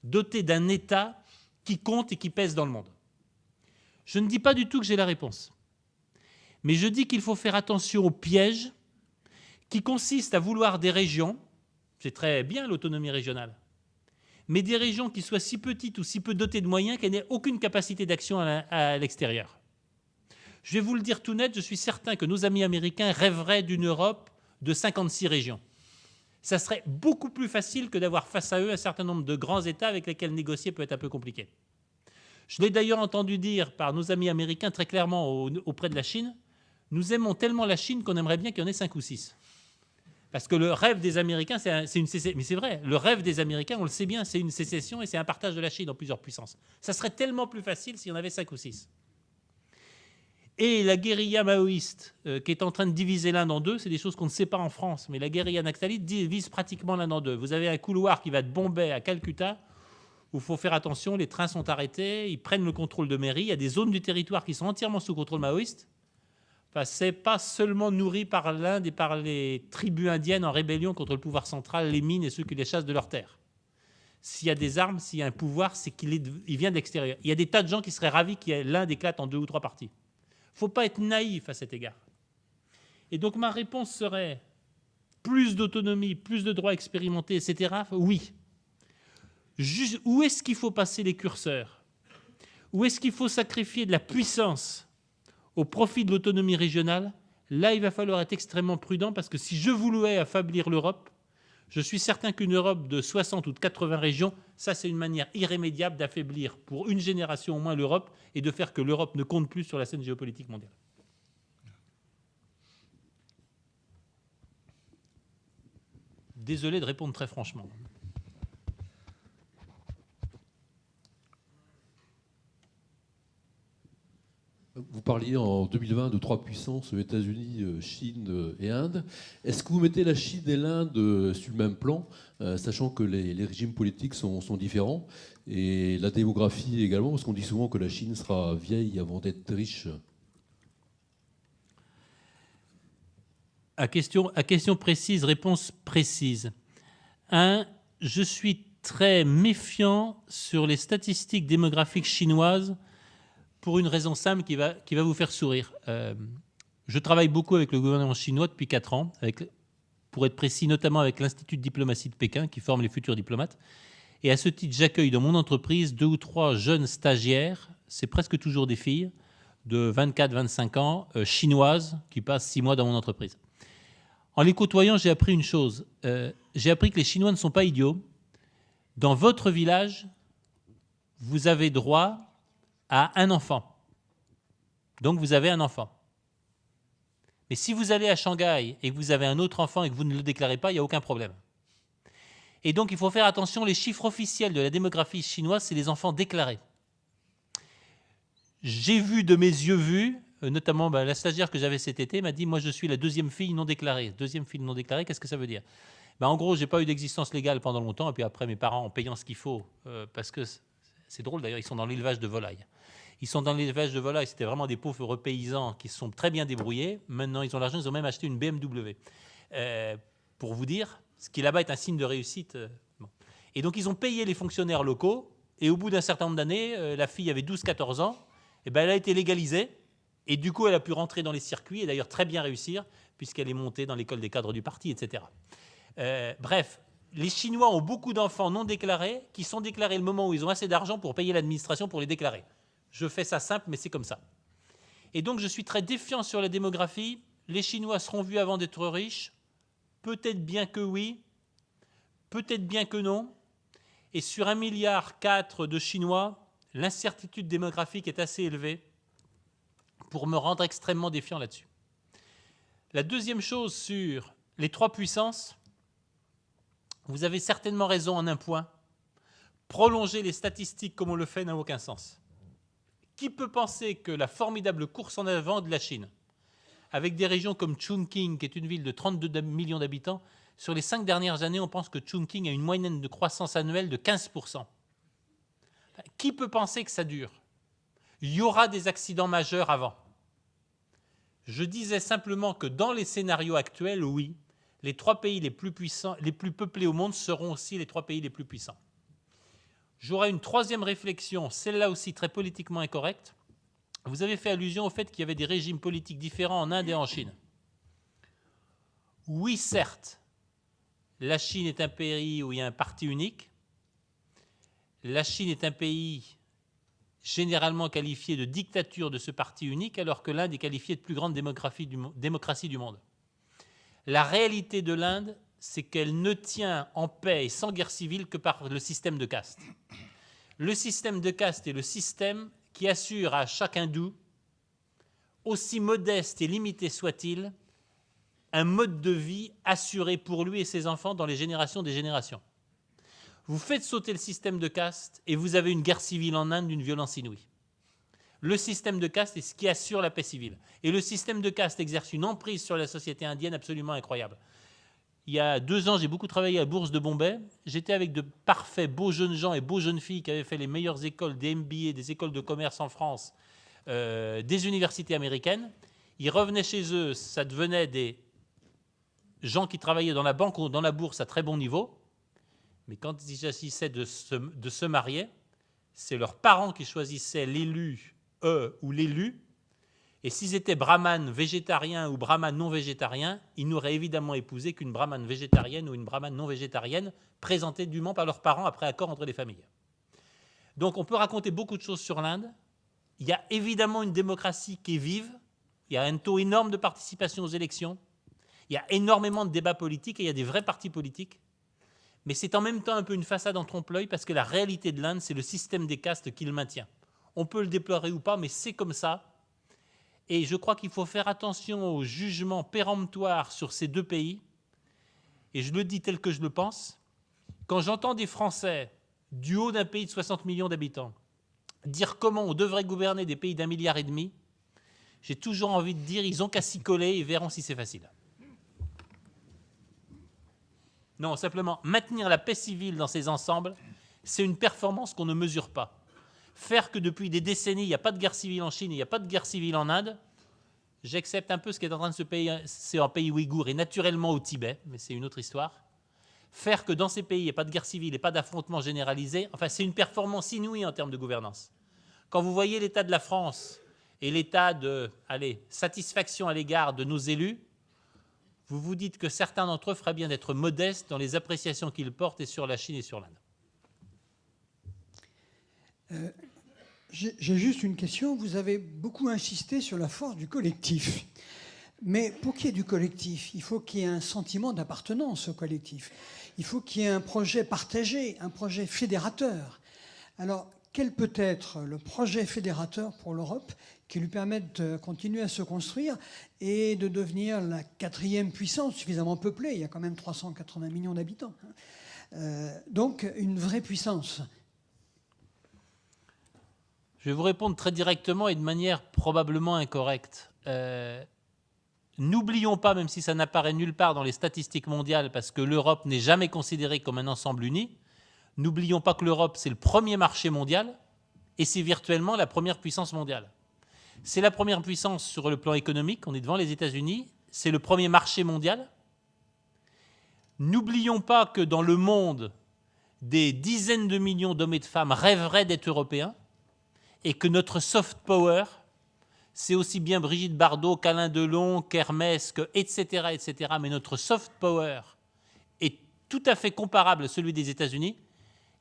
dotée d'un État qui compte et qui pèse dans le monde? Je ne dis pas du tout que j'ai la réponse, mais je dis qu'il faut faire attention au piège qui consiste à vouloir des régions, c'est très bien l'autonomie régionale, mais des régions qui soient si petites ou si peu dotées de moyens qu'elles n'aient aucune capacité d'action à l'extérieur. Je vais vous le dire tout net, je suis certain que nos amis américains rêveraient d'une Europe de 56 régions. Ça serait beaucoup plus facile que d'avoir face à eux un certain nombre de grands États avec lesquels négocier peut être un peu compliqué. Je l'ai d'ailleurs entendu dire par nos amis américains très clairement auprès de la Chine, nous aimons tellement la Chine qu'on aimerait bien qu'il y en ait 5 ou 6. Parce que le rêve des Américains, c'est une sécession. Mais c'est vrai, le rêve des Américains, on le sait bien, c'est une sécession et c'est un partage de la Chine en plusieurs puissances. Ça serait tellement plus facile s'il y en avait 5 ou 6. Et la guérilla maoïste, qui est en train de diviser l'Inde en deux, c'est des choses qu'on ne sait pas en France, mais la guérilla naxalite divise pratiquement l'Inde en deux. Vous avez un couloir qui va de Bombay à Calcutta, où il faut faire attention, les trains sont arrêtés, ils prennent le contrôle de mairie, il y a des zones du territoire qui sont entièrement sous contrôle maoïste. Enfin, ce n'est pas seulement nourri par l'Inde et par les tribus indiennes en rébellion contre le pouvoir central, les mines et ceux qui les chassent de leurs terres. S'il y a des armes, s'il y a un pouvoir, c'est qu'il vient de l'extérieur. Il y a des tas de gens qui seraient ravis que l'Inde éclate en 2 ou 3 parties. Il ne faut pas être naïf à cet égard. Et donc ma réponse serait plus d'autonomie, plus de droits expérimentés, etc. Oui. Juste, où est-ce qu'il faut passer les curseurs? Où est-ce qu'il faut sacrifier de la puissance au profit de l'autonomie régionale? Là, il va falloir être extrêmement prudent parce que si je voulais affaiblir l'Europe, je suis certain qu'une Europe de 60 ou de 80 régions, ça c'est une manière irrémédiable d'affaiblir pour une génération au moins l'Europe et de faire que l'Europe ne compte plus sur la scène géopolitique mondiale. Désolé de répondre très franchement. Vous parliez en 2020 de 3 puissances, États-Unis, Chine et Inde. Est-ce que vous mettez la Chine et l'Inde sur le même plan, sachant que les régimes politiques sont différents, et la démographie également, parce qu'on dit souvent que la Chine sera vieille avant d'être riche? À question précise, réponse précise. 1, je suis très méfiant sur les statistiques démographiques chinoises pour une raison simple qui va vous faire sourire. Je travaille beaucoup avec le gouvernement chinois depuis 4 ans, pour être précis, notamment avec l'Institut de diplomatie de Pékin, qui forme les futurs diplomates. Et à ce titre, j'accueille dans mon entreprise 2 ou 3 jeunes stagiaires, c'est presque toujours des filles, de 24-25 ans, chinoises, qui passent 6 mois dans mon entreprise. En les côtoyant, j'ai appris une chose. J'ai appris que les Chinois ne sont pas idiots. Dans votre village, vous avez droit à un enfant. Donc vous avez un enfant. Mais si vous allez à Shanghai et que vous avez un autre enfant et que vous ne le déclarez pas, il n'y a aucun problème. Et donc il faut faire attention, les chiffres officiels de la démographie chinoise, c'est les enfants déclarés. J'ai vu de mes yeux vus, notamment la stagiaire que j'avais cet été m'a dit « Moi je suis la 2e fille non déclarée ». 2e fille non déclarée, qu'est-ce que ça veut dire? En gros, je n'ai pas eu d'existence légale pendant longtemps, et puis après mes parents, en payant ce qu'il faut, parce que c'est drôle d'ailleurs, ils sont dans l'élevage de volailles. Ils sont dans l'élevage de volailles, c'était vraiment des pauvres paysans qui se sont très bien débrouillés. Maintenant, ils ont l'argent, ils ont même acheté une BMW. Pour vous dire, ce qui là-bas est un signe de réussite. Bon. Et donc, ils ont payé les fonctionnaires locaux, et au bout d'un certain nombre d'années, la fille avait 12-14 ans, et elle a été légalisée, et du coup, elle a pu rentrer dans les circuits, et d'ailleurs très bien réussir, puisqu'elle est montée dans l'école des cadres du parti, etc. Bref, les Chinois ont beaucoup d'enfants non déclarés, qui sont déclarés le moment où ils ont assez d'argent pour payer l'administration pour les déclarer. Je fais ça simple, mais c'est comme ça. Et donc, je suis très défiant sur la démographie. Les Chinois seront vus avant d'être riches. Peut-être bien que oui, peut-être bien que non. Et sur 1,4 milliard de Chinois, l'incertitude démographique est assez élevée pour me rendre extrêmement défiant là-dessus. La deuxième chose sur les 3 puissances, vous avez certainement raison en un point. Prolonger les statistiques comme on le fait n'a aucun sens. Qui peut penser que la formidable course en avant de la Chine, avec des régions comme Chongqing, qui est une ville de 32 millions d'habitants, Sur les 5 dernières années, on pense que Chongqing a une moyenne de croissance annuelle de 15%. Qui peut penser que ça dure? Il y aura des accidents majeurs avant. Je disais simplement que dans les scénarios actuels, oui, les 3 pays les plus puissants, les plus peuplés au monde seront aussi les 3 pays les plus puissants. J'aurais une troisième réflexion, celle-là aussi très politiquement incorrecte. Vous avez fait allusion au fait qu'il y avait des régimes politiques différents en Inde et en Chine. Oui, certes, la Chine est un pays où il y a un parti unique. La Chine est un pays généralement qualifié de dictature de ce parti unique, alors que l'Inde est qualifiée de plus grande démocratie du monde. La réalité de l'Inde, c'est qu'elle ne tient en paix et sans guerre civile que par le système de caste. Le système de caste est le système qui assure à chaque hindou, aussi modeste et limité soit-il, un mode de vie assuré pour lui et ses enfants dans les générations des générations. Vous faites sauter le système de caste et vous avez une guerre civile en Inde d'une violence inouïe. Le système de caste est ce qui assure la paix civile. Et le système de caste exerce une emprise sur la société indienne absolument incroyable. Il y a 2 ans, j'ai beaucoup travaillé à la Bourse de Bombay. J'étais avec de parfaits beaux jeunes gens et beaux jeunes filles qui avaient fait les meilleures écoles, des MBA, des écoles de commerce en France, des universités américaines. Ils revenaient chez eux, ça devenait des gens qui travaillaient dans la banque ou dans la bourse à très bon niveau. Mais quand ils s'agissaient de se marier, c'est leurs parents qui choisissaient l'élu, ou l'élu. Et s'ils étaient brahmanes végétariens ou brahmanes non végétariens, ils n'auraient évidemment épousé qu'une brahmane végétarienne ou une brahmane non végétarienne, présentée dûment par leurs parents après accord entre les familles. Donc on peut raconter beaucoup de choses sur l'Inde. Il y a évidemment une démocratie qui est vive. Il y a un taux énorme de participation aux élections. Il y a énormément de débats politiques et il y a des vrais partis politiques. Mais c'est en même temps un peu une façade en trompe-l'œil parce que la réalité de l'Inde, c'est le système des castes qui le maintient. On peut le déplorer ou pas, mais c'est comme ça. Et je crois qu'il faut faire attention au jugement péremptoire sur ces 2 pays. Et je le dis tel que je le pense. Quand j'entends des Français du haut d'un pays de 60 millions d'habitants dire comment on devrait gouverner des pays d'1,5 milliard, j'ai toujours envie de dire ils ont qu'à s'y coller et verront si c'est facile. Non, simplement, maintenir la paix civile dans ces ensembles, c'est une performance qu'on ne mesure pas. Faire que depuis des décennies, il n'y a pas de guerre civile en Chine, il n'y a pas de guerre civile en Inde, j'accepte un peu ce qui est en train de se passer en pays ouïghour et naturellement au Tibet, mais c'est une autre histoire. Faire que dans ces pays, il n'y ait pas de guerre civile et pas d'affrontement généralisé, enfin, c'est une performance inouïe en termes de gouvernance. Quand vous voyez l'état de la France et l'état de satisfaction à l'égard de nos élus, vous vous dites que certains d'entre eux feraient bien d'être modestes dans les appréciations qu'ils portent et sur la Chine et sur l'Inde. J'ai juste une question. Vous avez beaucoup insisté sur la force du collectif. Mais pour qu'il y ait du collectif, il faut qu'il y ait un sentiment d'appartenance au collectif. Il faut qu'il y ait un projet partagé, un projet fédérateur. Alors, quel peut être le projet fédérateur pour l'Europe qui lui permette de continuer à se construire et de devenir la 4e puissance suffisamment peuplée? Il y a quand même 380 millions d'habitants. Donc, une vraie puissance. Je vais vous répondre très directement et de manière probablement incorrecte. N'oublions pas, même si ça n'apparaît nulle part dans les statistiques mondiales, parce que l'Europe n'est jamais considérée comme un ensemble uni, n'oublions pas que l'Europe, c'est le premier marché mondial et c'est virtuellement la première puissance mondiale. C'est la première puissance sur le plan économique, on est devant les États-Unis, c'est le premier marché mondial. N'oublions pas que dans le monde, des dizaines de millions d'hommes et de femmes rêveraient d'être européens et que notre soft power, c'est aussi bien Brigitte Bardot qu'Alain Delon, qu'Hermès, etc., etc. Mais notre soft power est tout à fait comparable à celui des États-Unis.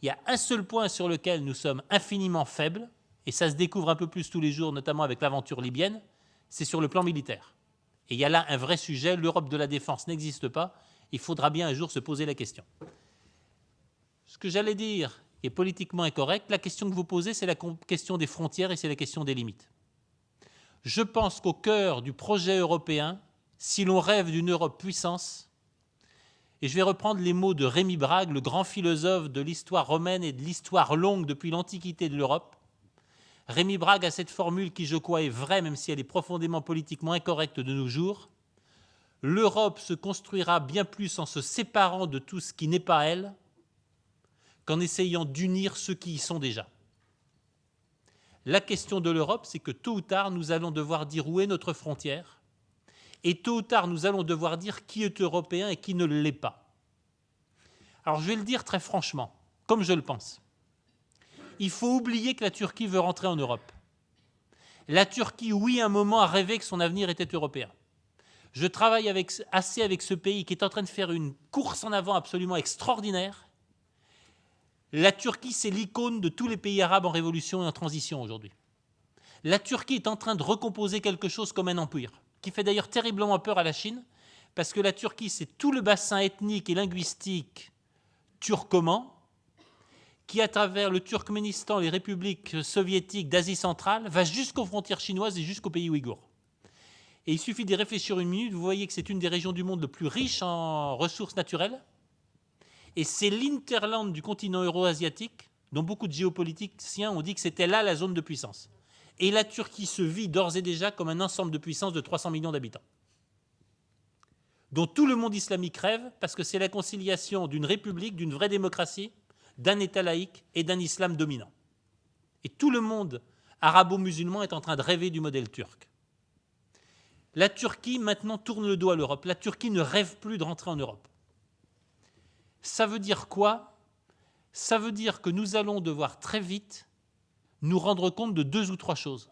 Il y a un seul point sur lequel nous sommes infiniment faibles, et ça se découvre un peu plus tous les jours, notamment avec l'aventure libyenne, c'est sur le plan militaire. Et il y a là un vrai sujet, l'Europe de la défense n'existe pas, il faudra bien un jour se poser la question. Ce que j'allais dire est politiquement incorrect, la question que vous posez, c'est la question des frontières et c'est la question des limites. Je pense qu'au cœur du projet européen, si l'on rêve d'une Europe puissance, et je vais reprendre les mots de Rémi Brague, le grand philosophe de l'histoire romaine et de l'histoire longue depuis l'Antiquité de l'Europe. Rémi Brague a cette formule qui, je crois, est vraie, même si elle est profondément politiquement incorrecte de nos jours. l'Europe se construira bien plus en se séparant de tout ce qui n'est pas elle qu'en essayant d'unir ceux qui y sont déjà. La question de l'Europe, c'est que tôt ou tard, nous allons devoir dire où est notre frontière, et tôt ou tard, nous allons devoir dire qui est européen et qui ne l'est pas. Alors je vais le dire très franchement, comme je le pense. Il faut oublier que la Turquie veut rentrer en Europe. La Turquie, oui, à un moment, a rêvé que son avenir était européen. Je travaille assez avec ce pays qui est en train de faire une course en avant absolument extraordinaire. La Turquie, c'est l'icône de tous les pays arabes en révolution et en transition aujourd'hui. La Turquie est en train de recomposer quelque chose comme un empire, qui fait d'ailleurs terriblement peur à la Chine, parce que la Turquie, c'est tout le bassin ethnique et linguistique turcoman, qui, à travers le Turkménistan, les républiques soviétiques d'Asie centrale, va jusqu'aux frontières chinoises et jusqu'aux pays ouïghours. Et il suffit d'y réfléchir une minute, vous voyez que c'est une des régions du monde le plus riche en ressources naturelles, et c'est l'interland du continent euro-asiatique, dont beaucoup de géopoliticiens ont dit que c'était là la zone de puissance. Et la Turquie se vit d'ores et déjà comme un ensemble de puissance de 300 millions d'habitants, dont tout le monde islamique rêve, parce que c'est la conciliation d'une république, d'une vraie démocratie, d'un État laïque et d'un islam dominant. Et tout le monde arabo-musulman est en train de rêver du modèle turc. La Turquie, maintenant, tourne le dos à l'Europe. La Turquie ne rêve plus de rentrer en Europe. Ça veut dire quoi? Ça veut dire que nous allons devoir très vite nous rendre compte de 2 ou 3 choses.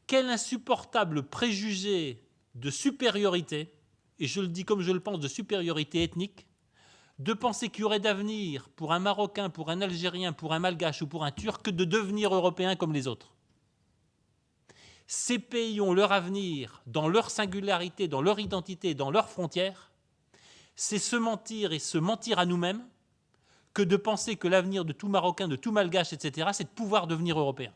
Quel insupportable préjugé de supériorité, et je le dis comme je le pense, de supériorité ethnique, de penser qu'il y aurait d'avenir pour un Marocain, pour un Algérien, pour un Malgache ou pour un Turc que de devenir européen comme les autres. Ces pays ont leur avenir dans leur singularité, dans leur identité, dans leurs frontières. C'est se mentir et se mentir à nous-mêmes que de penser que l'avenir de tout Marocain, de tout Malgache, etc., c'est de pouvoir devenir européen.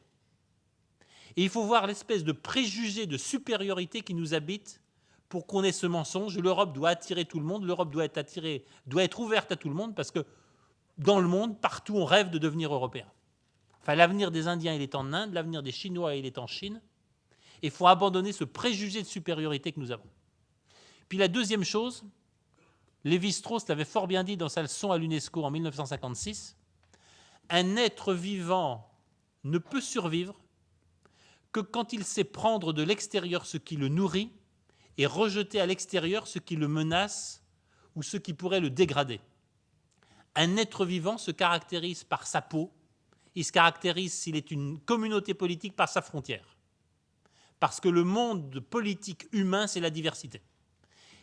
Et il faut voir l'espèce de préjugé de supériorité qui nous habite pour qu'on ait ce mensonge. L'Europe doit attirer tout le monde, l'Europe doit être ouverte à tout le monde, parce que dans le monde, partout, on rêve de devenir européen. Enfin, l'avenir des Indiens, il est en Inde, l'avenir des Chinois, il est en Chine. Et il faut abandonner ce préjugé de supériorité que nous avons. Puis la deuxième chose, Lévi-Strauss l'avait fort bien dit dans sa leçon à l'UNESCO en 1956, un être vivant ne peut survivre que quand il sait prendre de l'extérieur ce qui le nourrit et rejeter à l'extérieur ce qui le menace ou ce qui pourrait le dégrader. Un être vivant se caractérise par sa peau, il se caractérise, s'il est une communauté politique, par sa frontière. Parce que le monde politique humain, c'est la diversité.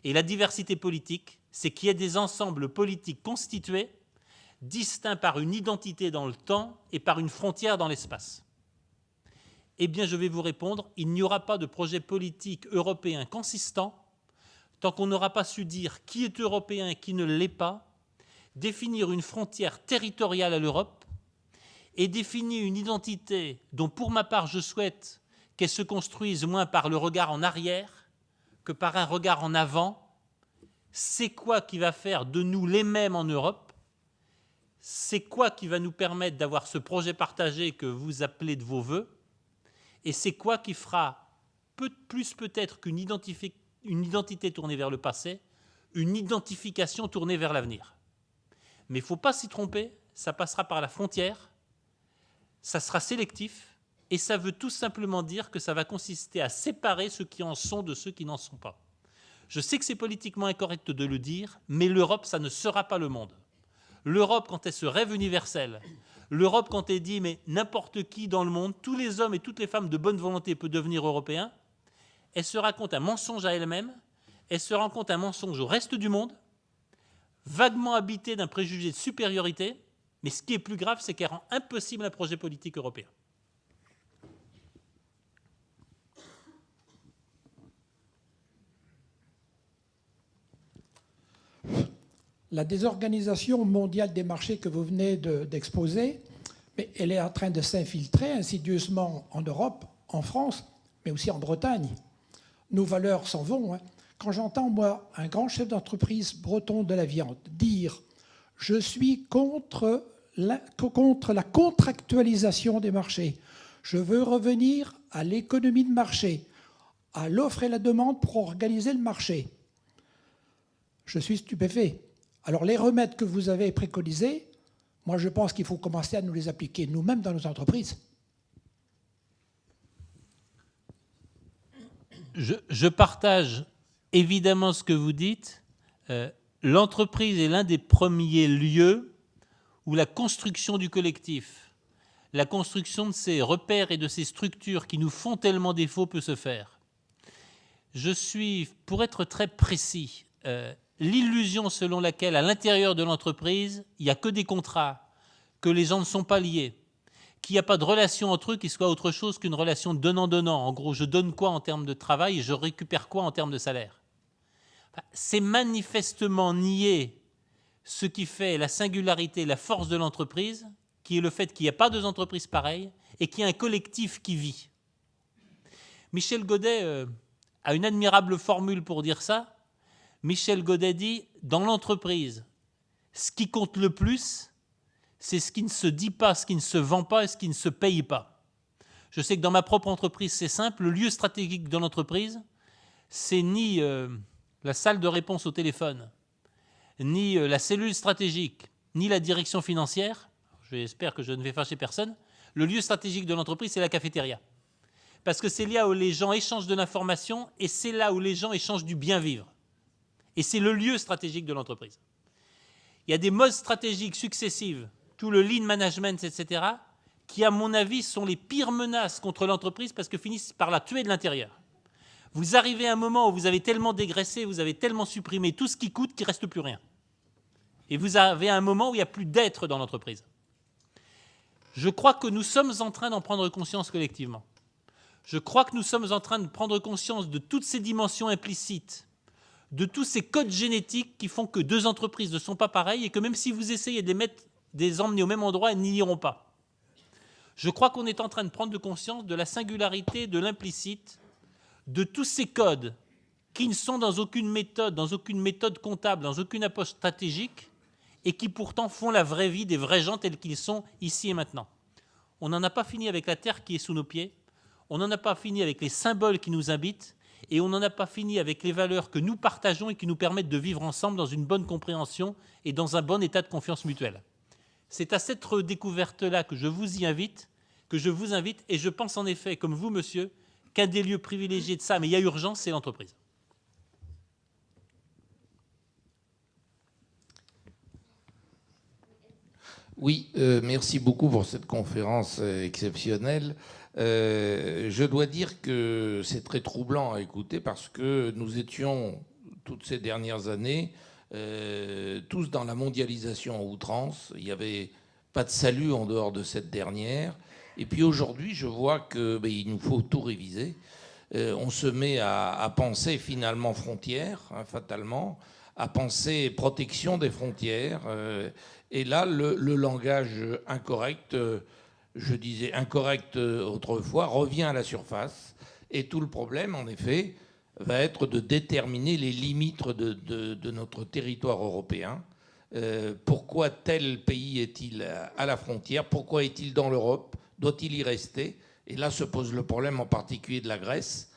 Et la diversité politique, c'est qu'il y a des ensembles politiques constitués, distincts par une identité dans le temps et par une frontière dans l'espace. Eh bien, je vais vous répondre, il n'y aura pas de projet politique européen consistant tant qu'on n'aura pas su dire qui est européen et qui ne l'est pas, définir une frontière territoriale à l'Europe et définir une identité dont, pour ma part, je souhaite qu'elle se construise moins par le regard en arrière que par un regard en avant. C'est quoi qui va faire de nous les mêmes en Europe? C'est quoi qui va nous permettre d'avoir ce projet partagé que vous appelez de vos voeux? Et c'est quoi qui fera plus peut-être qu'une identité tournée vers le passé, une identification tournée vers l'avenir? Mais il ne faut pas s'y tromper, ça passera par la frontière, ça sera sélectif, et ça veut tout simplement dire que ça va consister à séparer ceux qui en sont de ceux qui n'en sont pas. Je sais que c'est politiquement incorrect de le dire, mais l'Europe, ça ne sera pas le monde. L'Europe, quand elle se rêve universelle, l'Europe, quand elle dit mais n'importe qui dans le monde, tous les hommes et toutes les femmes de bonne volonté peuvent devenir européens, elle se raconte un mensonge à elle-même, elle se raconte un mensonge au reste du monde, vaguement habité d'un préjugé de supériorité, mais ce qui est plus grave, c'est qu'elle rend impossible un projet politique européen. La désorganisation mondiale des marchés que vous venez d'exposer, mais elle est en train de s'infiltrer insidieusement en Europe, en France, mais aussi en Bretagne. Nos valeurs s'en vont. Hein. Quand j'entends, moi, un grand chef d'entreprise breton de la viande dire « Je suis contre la contractualisation des marchés. Je veux revenir à l'économie de marché. à l'offre et la demande pour organiser le marché. Je suis stupéfait. Alors les remèdes que vous avez préconisés, moi je pense qu'il faut commencer à nous les appliquer nous-mêmes dans nos entreprises. Je partage évidemment ce que vous dites. L'entreprise est l'un des premiers lieux où la construction du collectif, la construction de ces repères et de ces structures qui nous font tellement défaut peut se faire. Je suis, pour être très précis, l'illusion selon laquelle à l'intérieur de l'entreprise, il n'y a que des contrats, que les gens ne sont pas liés, qu'il n'y a pas de relation entre eux qui soit autre chose qu'une relation donnant-donnant. En gros, je donne quoi en termes de travail et je récupère quoi en termes de salaire. C'est manifestement nier ce qui fait la singularité, la force de l'entreprise, qui est le fait qu'il n'y a pas deux entreprises pareilles et qu'il y a un collectif qui vit. Michel Godet a une admirable formule pour dire ça. Michel Godet dit, dans l'entreprise, ce qui compte le plus, c'est ce qui ne se dit pas, ce qui ne se vend pas et ce qui ne se paye pas. Je sais que dans ma propre entreprise, c'est simple. Le lieu stratégique de l'entreprise, c'est ni la salle de réponse au téléphone, ni la cellule stratégique, ni la direction financière. J'espère que je ne vais fâcher personne. Le lieu stratégique de l'entreprise, c'est la cafétéria. Parce que c'est là où les gens échangent de l'information et c'est là où les gens échangent du bien-vivre. Et c'est le lieu stratégique de l'entreprise. Il y a des modes stratégiques successives, tout le lean management, etc., qui, à mon avis, sont les pires menaces contre l'entreprise parce que finissent par la tuer de l'intérieur. Vous arrivez à un moment où vous avez tellement dégraissé, vous avez tellement supprimé tout ce qui coûte qu'il ne reste plus rien. Et vous avez un moment où il n'y a plus d'être dans l'entreprise. Je crois que nous sommes en train d'en prendre conscience collectivement. Je crois que nous sommes en train de prendre conscience de toutes ces dimensions implicites, de tous ces codes génétiques qui font que deux entreprises ne sont pas pareilles et que même si vous essayez de les emmener au même endroit, elles n'y iront pas. Je crois qu'on est en train de prendre conscience de la singularité, de l'implicite, de tous ces codes qui ne sont dans aucune méthode comptable, dans aucune approche stratégique et qui pourtant font la vraie vie des vrais gens tels qu'ils sont ici et maintenant. On n'en a pas fini avec la terre qui est sous nos pieds, on n'en a pas fini avec les symboles qui nous habitent et on n'en a pas fini avec les valeurs que nous partageons et qui nous permettent de vivre ensemble dans une bonne compréhension et dans un bon état de confiance mutuelle. C'est à cette redécouverte-là que je vous invite, et je pense en effet, comme vous, monsieur, qu'un des lieux privilégiés de ça, mais il y a urgence, c'est l'entreprise. Oui, merci beaucoup pour cette conférence exceptionnelle. Je dois dire que c'est très troublant à écouter parce que nous étions, toutes ces dernières années, tous dans la mondialisation à outrance. Il n'y avait pas de salut en dehors de cette dernière. Et puis aujourd'hui, je vois qu'il nous faut tout réviser. On se met à penser finalement frontières, fatalement, à penser protection des frontières. Et là, le langage incorrect, je disais incorrect autrefois, revient à la surface. Et tout le problème, en effet, va être de déterminer les limites de notre territoire européen. Pourquoi tel pays est-il à la frontière? Pourquoi est-il dans l'Europe? Doit-il y rester? Et là se pose le problème en particulier de la Grèce,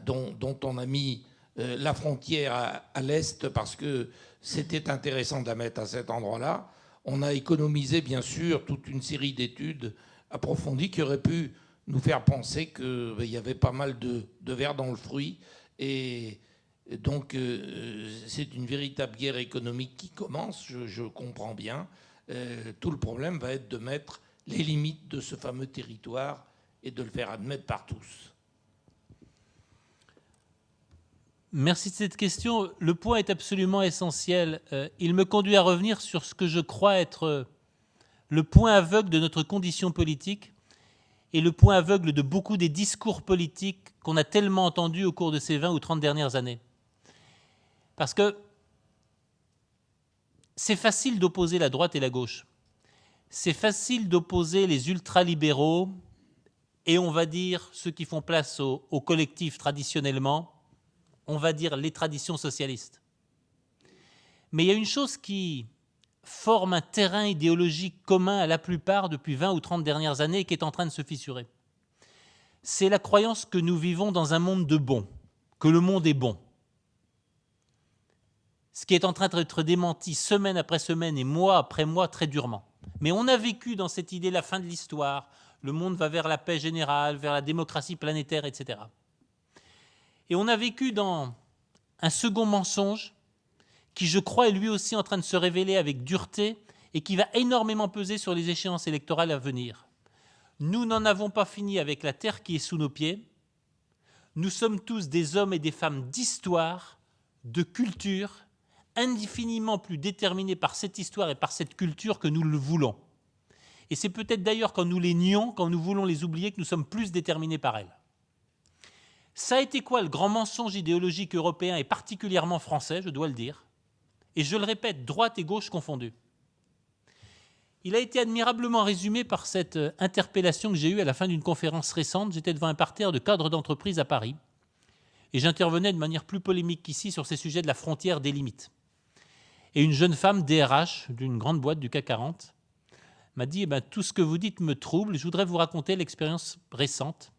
dont on a mis la frontière à l'est parce que c'était intéressant de la mettre à cet endroit-là. On a économisé, bien sûr, toute une série d'études approfondies qui auraient pu nous faire penser qu'il y avait pas mal de vers dans le fruit. Et donc, c'est une véritable guerre économique qui commence, je comprends bien. Tout le problème va être de mettre les limites de ce fameux territoire et de le faire admettre par tous. Merci de cette question. Le point est absolument essentiel. Il me conduit à revenir sur ce que je crois être le point aveugle de notre condition politique et le point aveugle de beaucoup des discours politiques qu'on a tellement entendus au cours de ces 20 ou 30 dernières années. Parce que c'est facile d'opposer la droite et la gauche. C'est facile d'opposer les ultralibéraux et on va dire ceux qui font place au collectif traditionnellement, on va dire les traditions socialistes. Mais il y a une chose qui forme un terrain idéologique commun à la plupart depuis 20 ou 30 dernières années et qui est en train de se fissurer. C'est la croyance que nous vivons dans un monde de bons. que le monde est bon. Ce qui est en train d'être démenti semaine après semaine et mois après mois très durement. Mais on a vécu dans cette idée la fin de l'histoire, le monde va vers la paix générale, vers la démocratie planétaire, etc. Et on a vécu dans un second mensonge qui, je crois, est lui aussi en train de se révéler avec dureté et qui va énormément peser sur les échéances électorales à venir. Nous n'en avons pas fini avec la terre qui est sous nos pieds. Nous sommes tous des hommes et des femmes d'histoire, de culture, indéfiniment plus déterminés par cette histoire et par cette culture que nous le voulons. Et c'est peut-être d'ailleurs quand nous les nions, quand nous voulons les oublier, que nous sommes plus déterminés par elles. Ça a été quoi le grand mensonge idéologique européen et particulièrement français, je dois le dire, et je le répète, droite et gauche confondues. Il a été admirablement résumé par cette interpellation que j'ai eue à la fin d'une conférence récente. J'étais devant un parterre de cadres d'entreprise à Paris et j'intervenais de manière plus polémique qu'ici sur ces sujets de la frontière des limites. Et une jeune femme DRH d'une grande boîte du CAC 40 m'a dit tout ce que vous dites me trouble, je voudrais vous raconter l'expérience récente.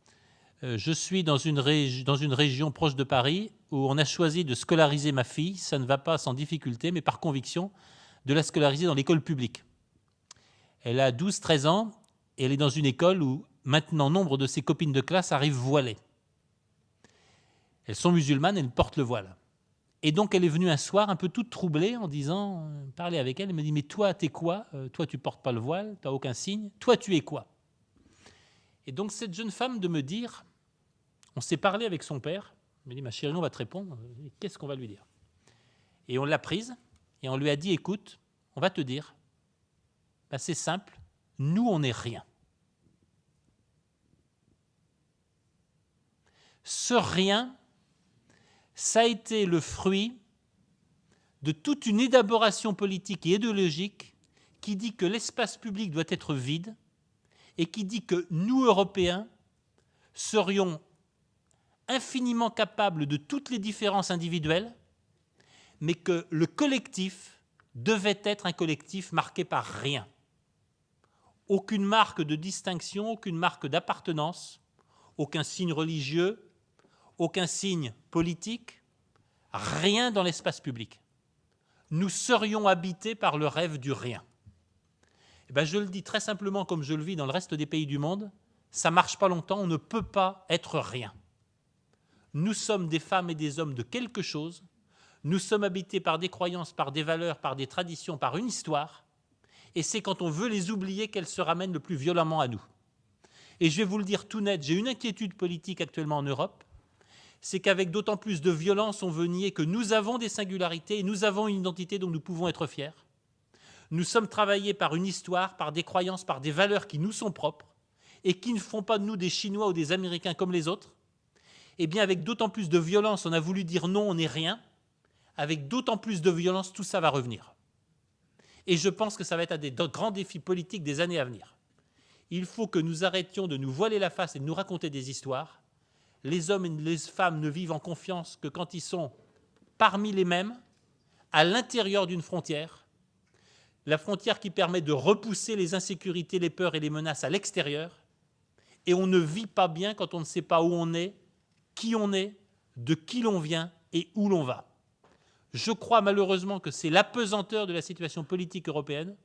Je suis dans une région proche de Paris où on a choisi de scolariser ma fille, ça ne va pas sans difficulté, mais par conviction, de la scolariser dans l'école publique. Elle a 12-13 ans et elle est dans une école où maintenant nombre de ses copines de classe arrivent voilées. Elles sont musulmanes, elles portent le voile. Et donc elle est venue un soir un peu toute troublée en disant, parler avec elle, elle me dit « Mais toi, t'es quoi ? Toi, tu portes pas le voile, tu n'as aucun signe. Toi, tu es quoi ?» Et donc cette jeune femme de me dire, on s'est parlé avec son père, elle me dit « Ma chérie, on va te répondre, qu'est-ce qu'on va lui dire ?» Et on l'a prise et on lui a dit « Écoute, on va te dire, c'est simple, nous, on n'est rien. » Ce rien, ça a été le fruit de toute une élaboration politique et idéologique qui dit que l'espace public doit être vide et qui dit que nous, Européens, serions infiniment capables de toutes les différences individuelles, mais que le collectif devait être un collectif marqué par rien. Aucune marque de distinction, aucune marque d'appartenance, aucun signe religieux, aucun signe politique, rien dans l'espace public. Nous serions habités par le rêve du rien. Je le dis très simplement comme je le vis dans le reste des pays du monde, ça ne marche pas longtemps, on ne peut pas être rien. Nous sommes des femmes et des hommes de quelque chose, nous sommes habités par des croyances, par des valeurs, par des traditions, par une histoire, et c'est quand on veut les oublier qu'elles se ramènent le plus violemment à nous. Et je vais vous le dire tout net, j'ai une inquiétude politique actuellement en Europe, c'est qu'avec d'autant plus de violence, on veut nier que nous avons des singularités et nous avons une identité dont nous pouvons être fiers. Nous sommes travaillés par une histoire, par des croyances, par des valeurs qui nous sont propres et qui ne font pas de nous des Chinois ou des Américains comme les autres. Eh bien, avec d'autant plus de violence, on a voulu dire non, on n'est rien. Avec d'autant plus de violence, tout ça va revenir. Et je pense que ça va être un des grands défis politiques des années à venir. Il faut que nous arrêtions de nous voiler la face et de nous raconter des histoires. Les hommes et les femmes ne vivent en confiance que quand ils sont parmi les mêmes, à l'intérieur d'une frontière, la frontière qui permet de repousser les insécurités, les peurs et les menaces à l'extérieur, et on ne vit pas bien quand on ne sait pas où on est, de qui l'on vient et où l'on va. Je crois malheureusement que c'est l'apesanteur de la situation politique européenne,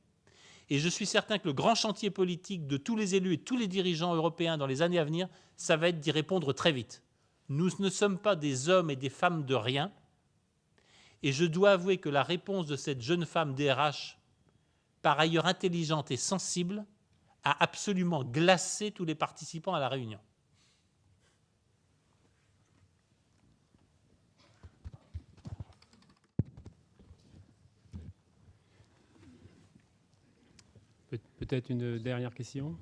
et je suis certain que le grand chantier politique de tous les élus et tous les dirigeants européens dans les années à venir, ça va être d'y répondre très vite. Nous ne sommes pas des hommes et des femmes de rien, et je dois avouer que la réponse de cette jeune femme DRH, par ailleurs intelligente et sensible, a absolument glacé tous les participants à la réunion. Peut-être une dernière question.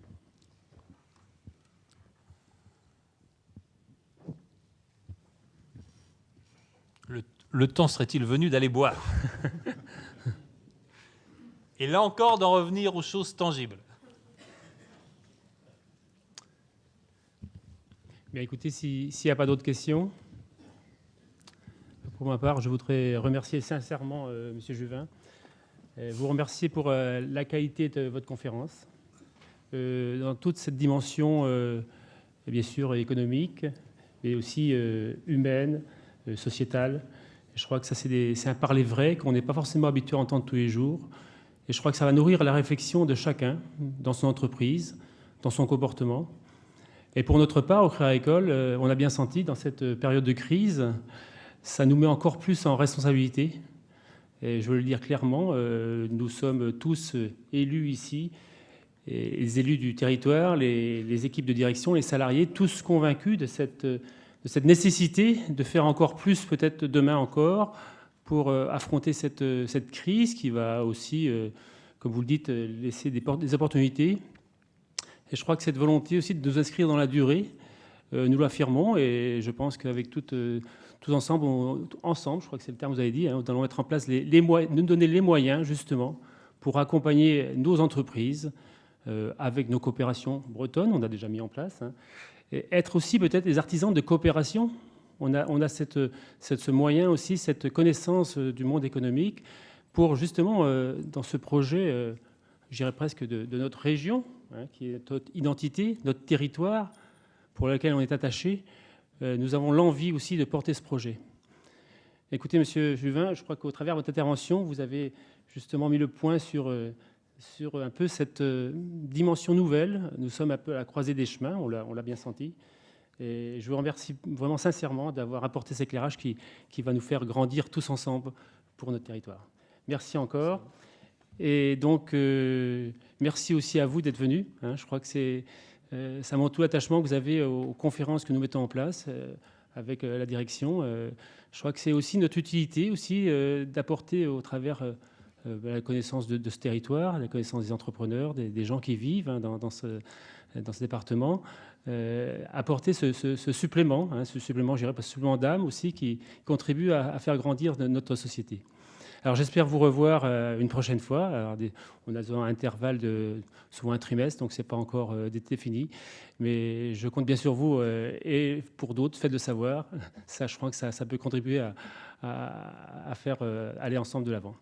Le temps serait-il venu d'aller boire? Et là encore, d'en revenir aux choses tangibles. Bien, écoutez, s'il n'y a pas d'autres questions, pour ma part, je voudrais remercier sincèrement M. Juvin. Vous remercier pour la qualité de votre conférence, dans toute cette dimension, bien sûr, économique, mais aussi humaine, sociétales. Et je crois que ça, c'est un parler vrai qu'on n'est pas forcément habitué à entendre tous les jours. Et je crois que ça va nourrir la réflexion de chacun dans son entreprise, dans son comportement. Et pour notre part, au Crédit Agricole, on a bien senti dans cette période de crise, ça nous met encore plus en responsabilité. Et je veux le dire clairement, nous sommes tous élus ici, et les élus du territoire, les équipes de direction, les salariés, tous convaincus de cette nécessité de faire encore plus, peut-être demain encore, pour affronter cette crise qui va aussi, comme vous le dites, laisser des opportunités. Et je crois que cette volonté aussi de nous inscrire dans la durée, nous l'affirmons, et je pense qu'avec tous ensemble, je crois que c'est le terme que vous avez dit, nous allons mettre en place nous donner les moyens, justement, pour accompagner nos entreprises avec nos coopérations bretonnes, on a déjà mis en place, et être aussi peut-être des artisans de coopération. On a ce moyen aussi, cette connaissance du monde économique pour justement, dans ce projet, je dirais presque de notre région, qui est notre identité, notre territoire, pour lequel on est attaché, nous avons l'envie aussi de porter ce projet. Écoutez, Monsieur Juvin, je crois qu'au travers de votre intervention, vous avez justement mis le point sur un peu cette dimension nouvelle. Nous sommes un peu à la croisée des chemins, on l'a bien senti. Et je vous remercie vraiment sincèrement d'avoir apporté cet éclairage qui va nous faire grandir tous ensemble pour notre territoire. Merci encore. Et donc, merci aussi à vous d'être venus. Je crois que ça montre tout l'attachement que vous avez aux conférences que nous mettons en place avec la direction. Je crois que c'est aussi notre utilité aussi d'apporter au travers la connaissance de ce territoire, la connaissance des entrepreneurs, des gens qui vivent dans ce département, apporter ce supplément, je dirais, ce supplément d'âme aussi qui contribue à faire grandir notre société. Alors j'espère vous revoir une prochaine fois. Alors, on a un intervalle de souvent un trimestre, donc ce n'est pas encore défini. Mais je compte bien sur vous et pour d'autres, faites le savoir. Ça, je crois que ça peut contribuer à faire aller ensemble de l'avant.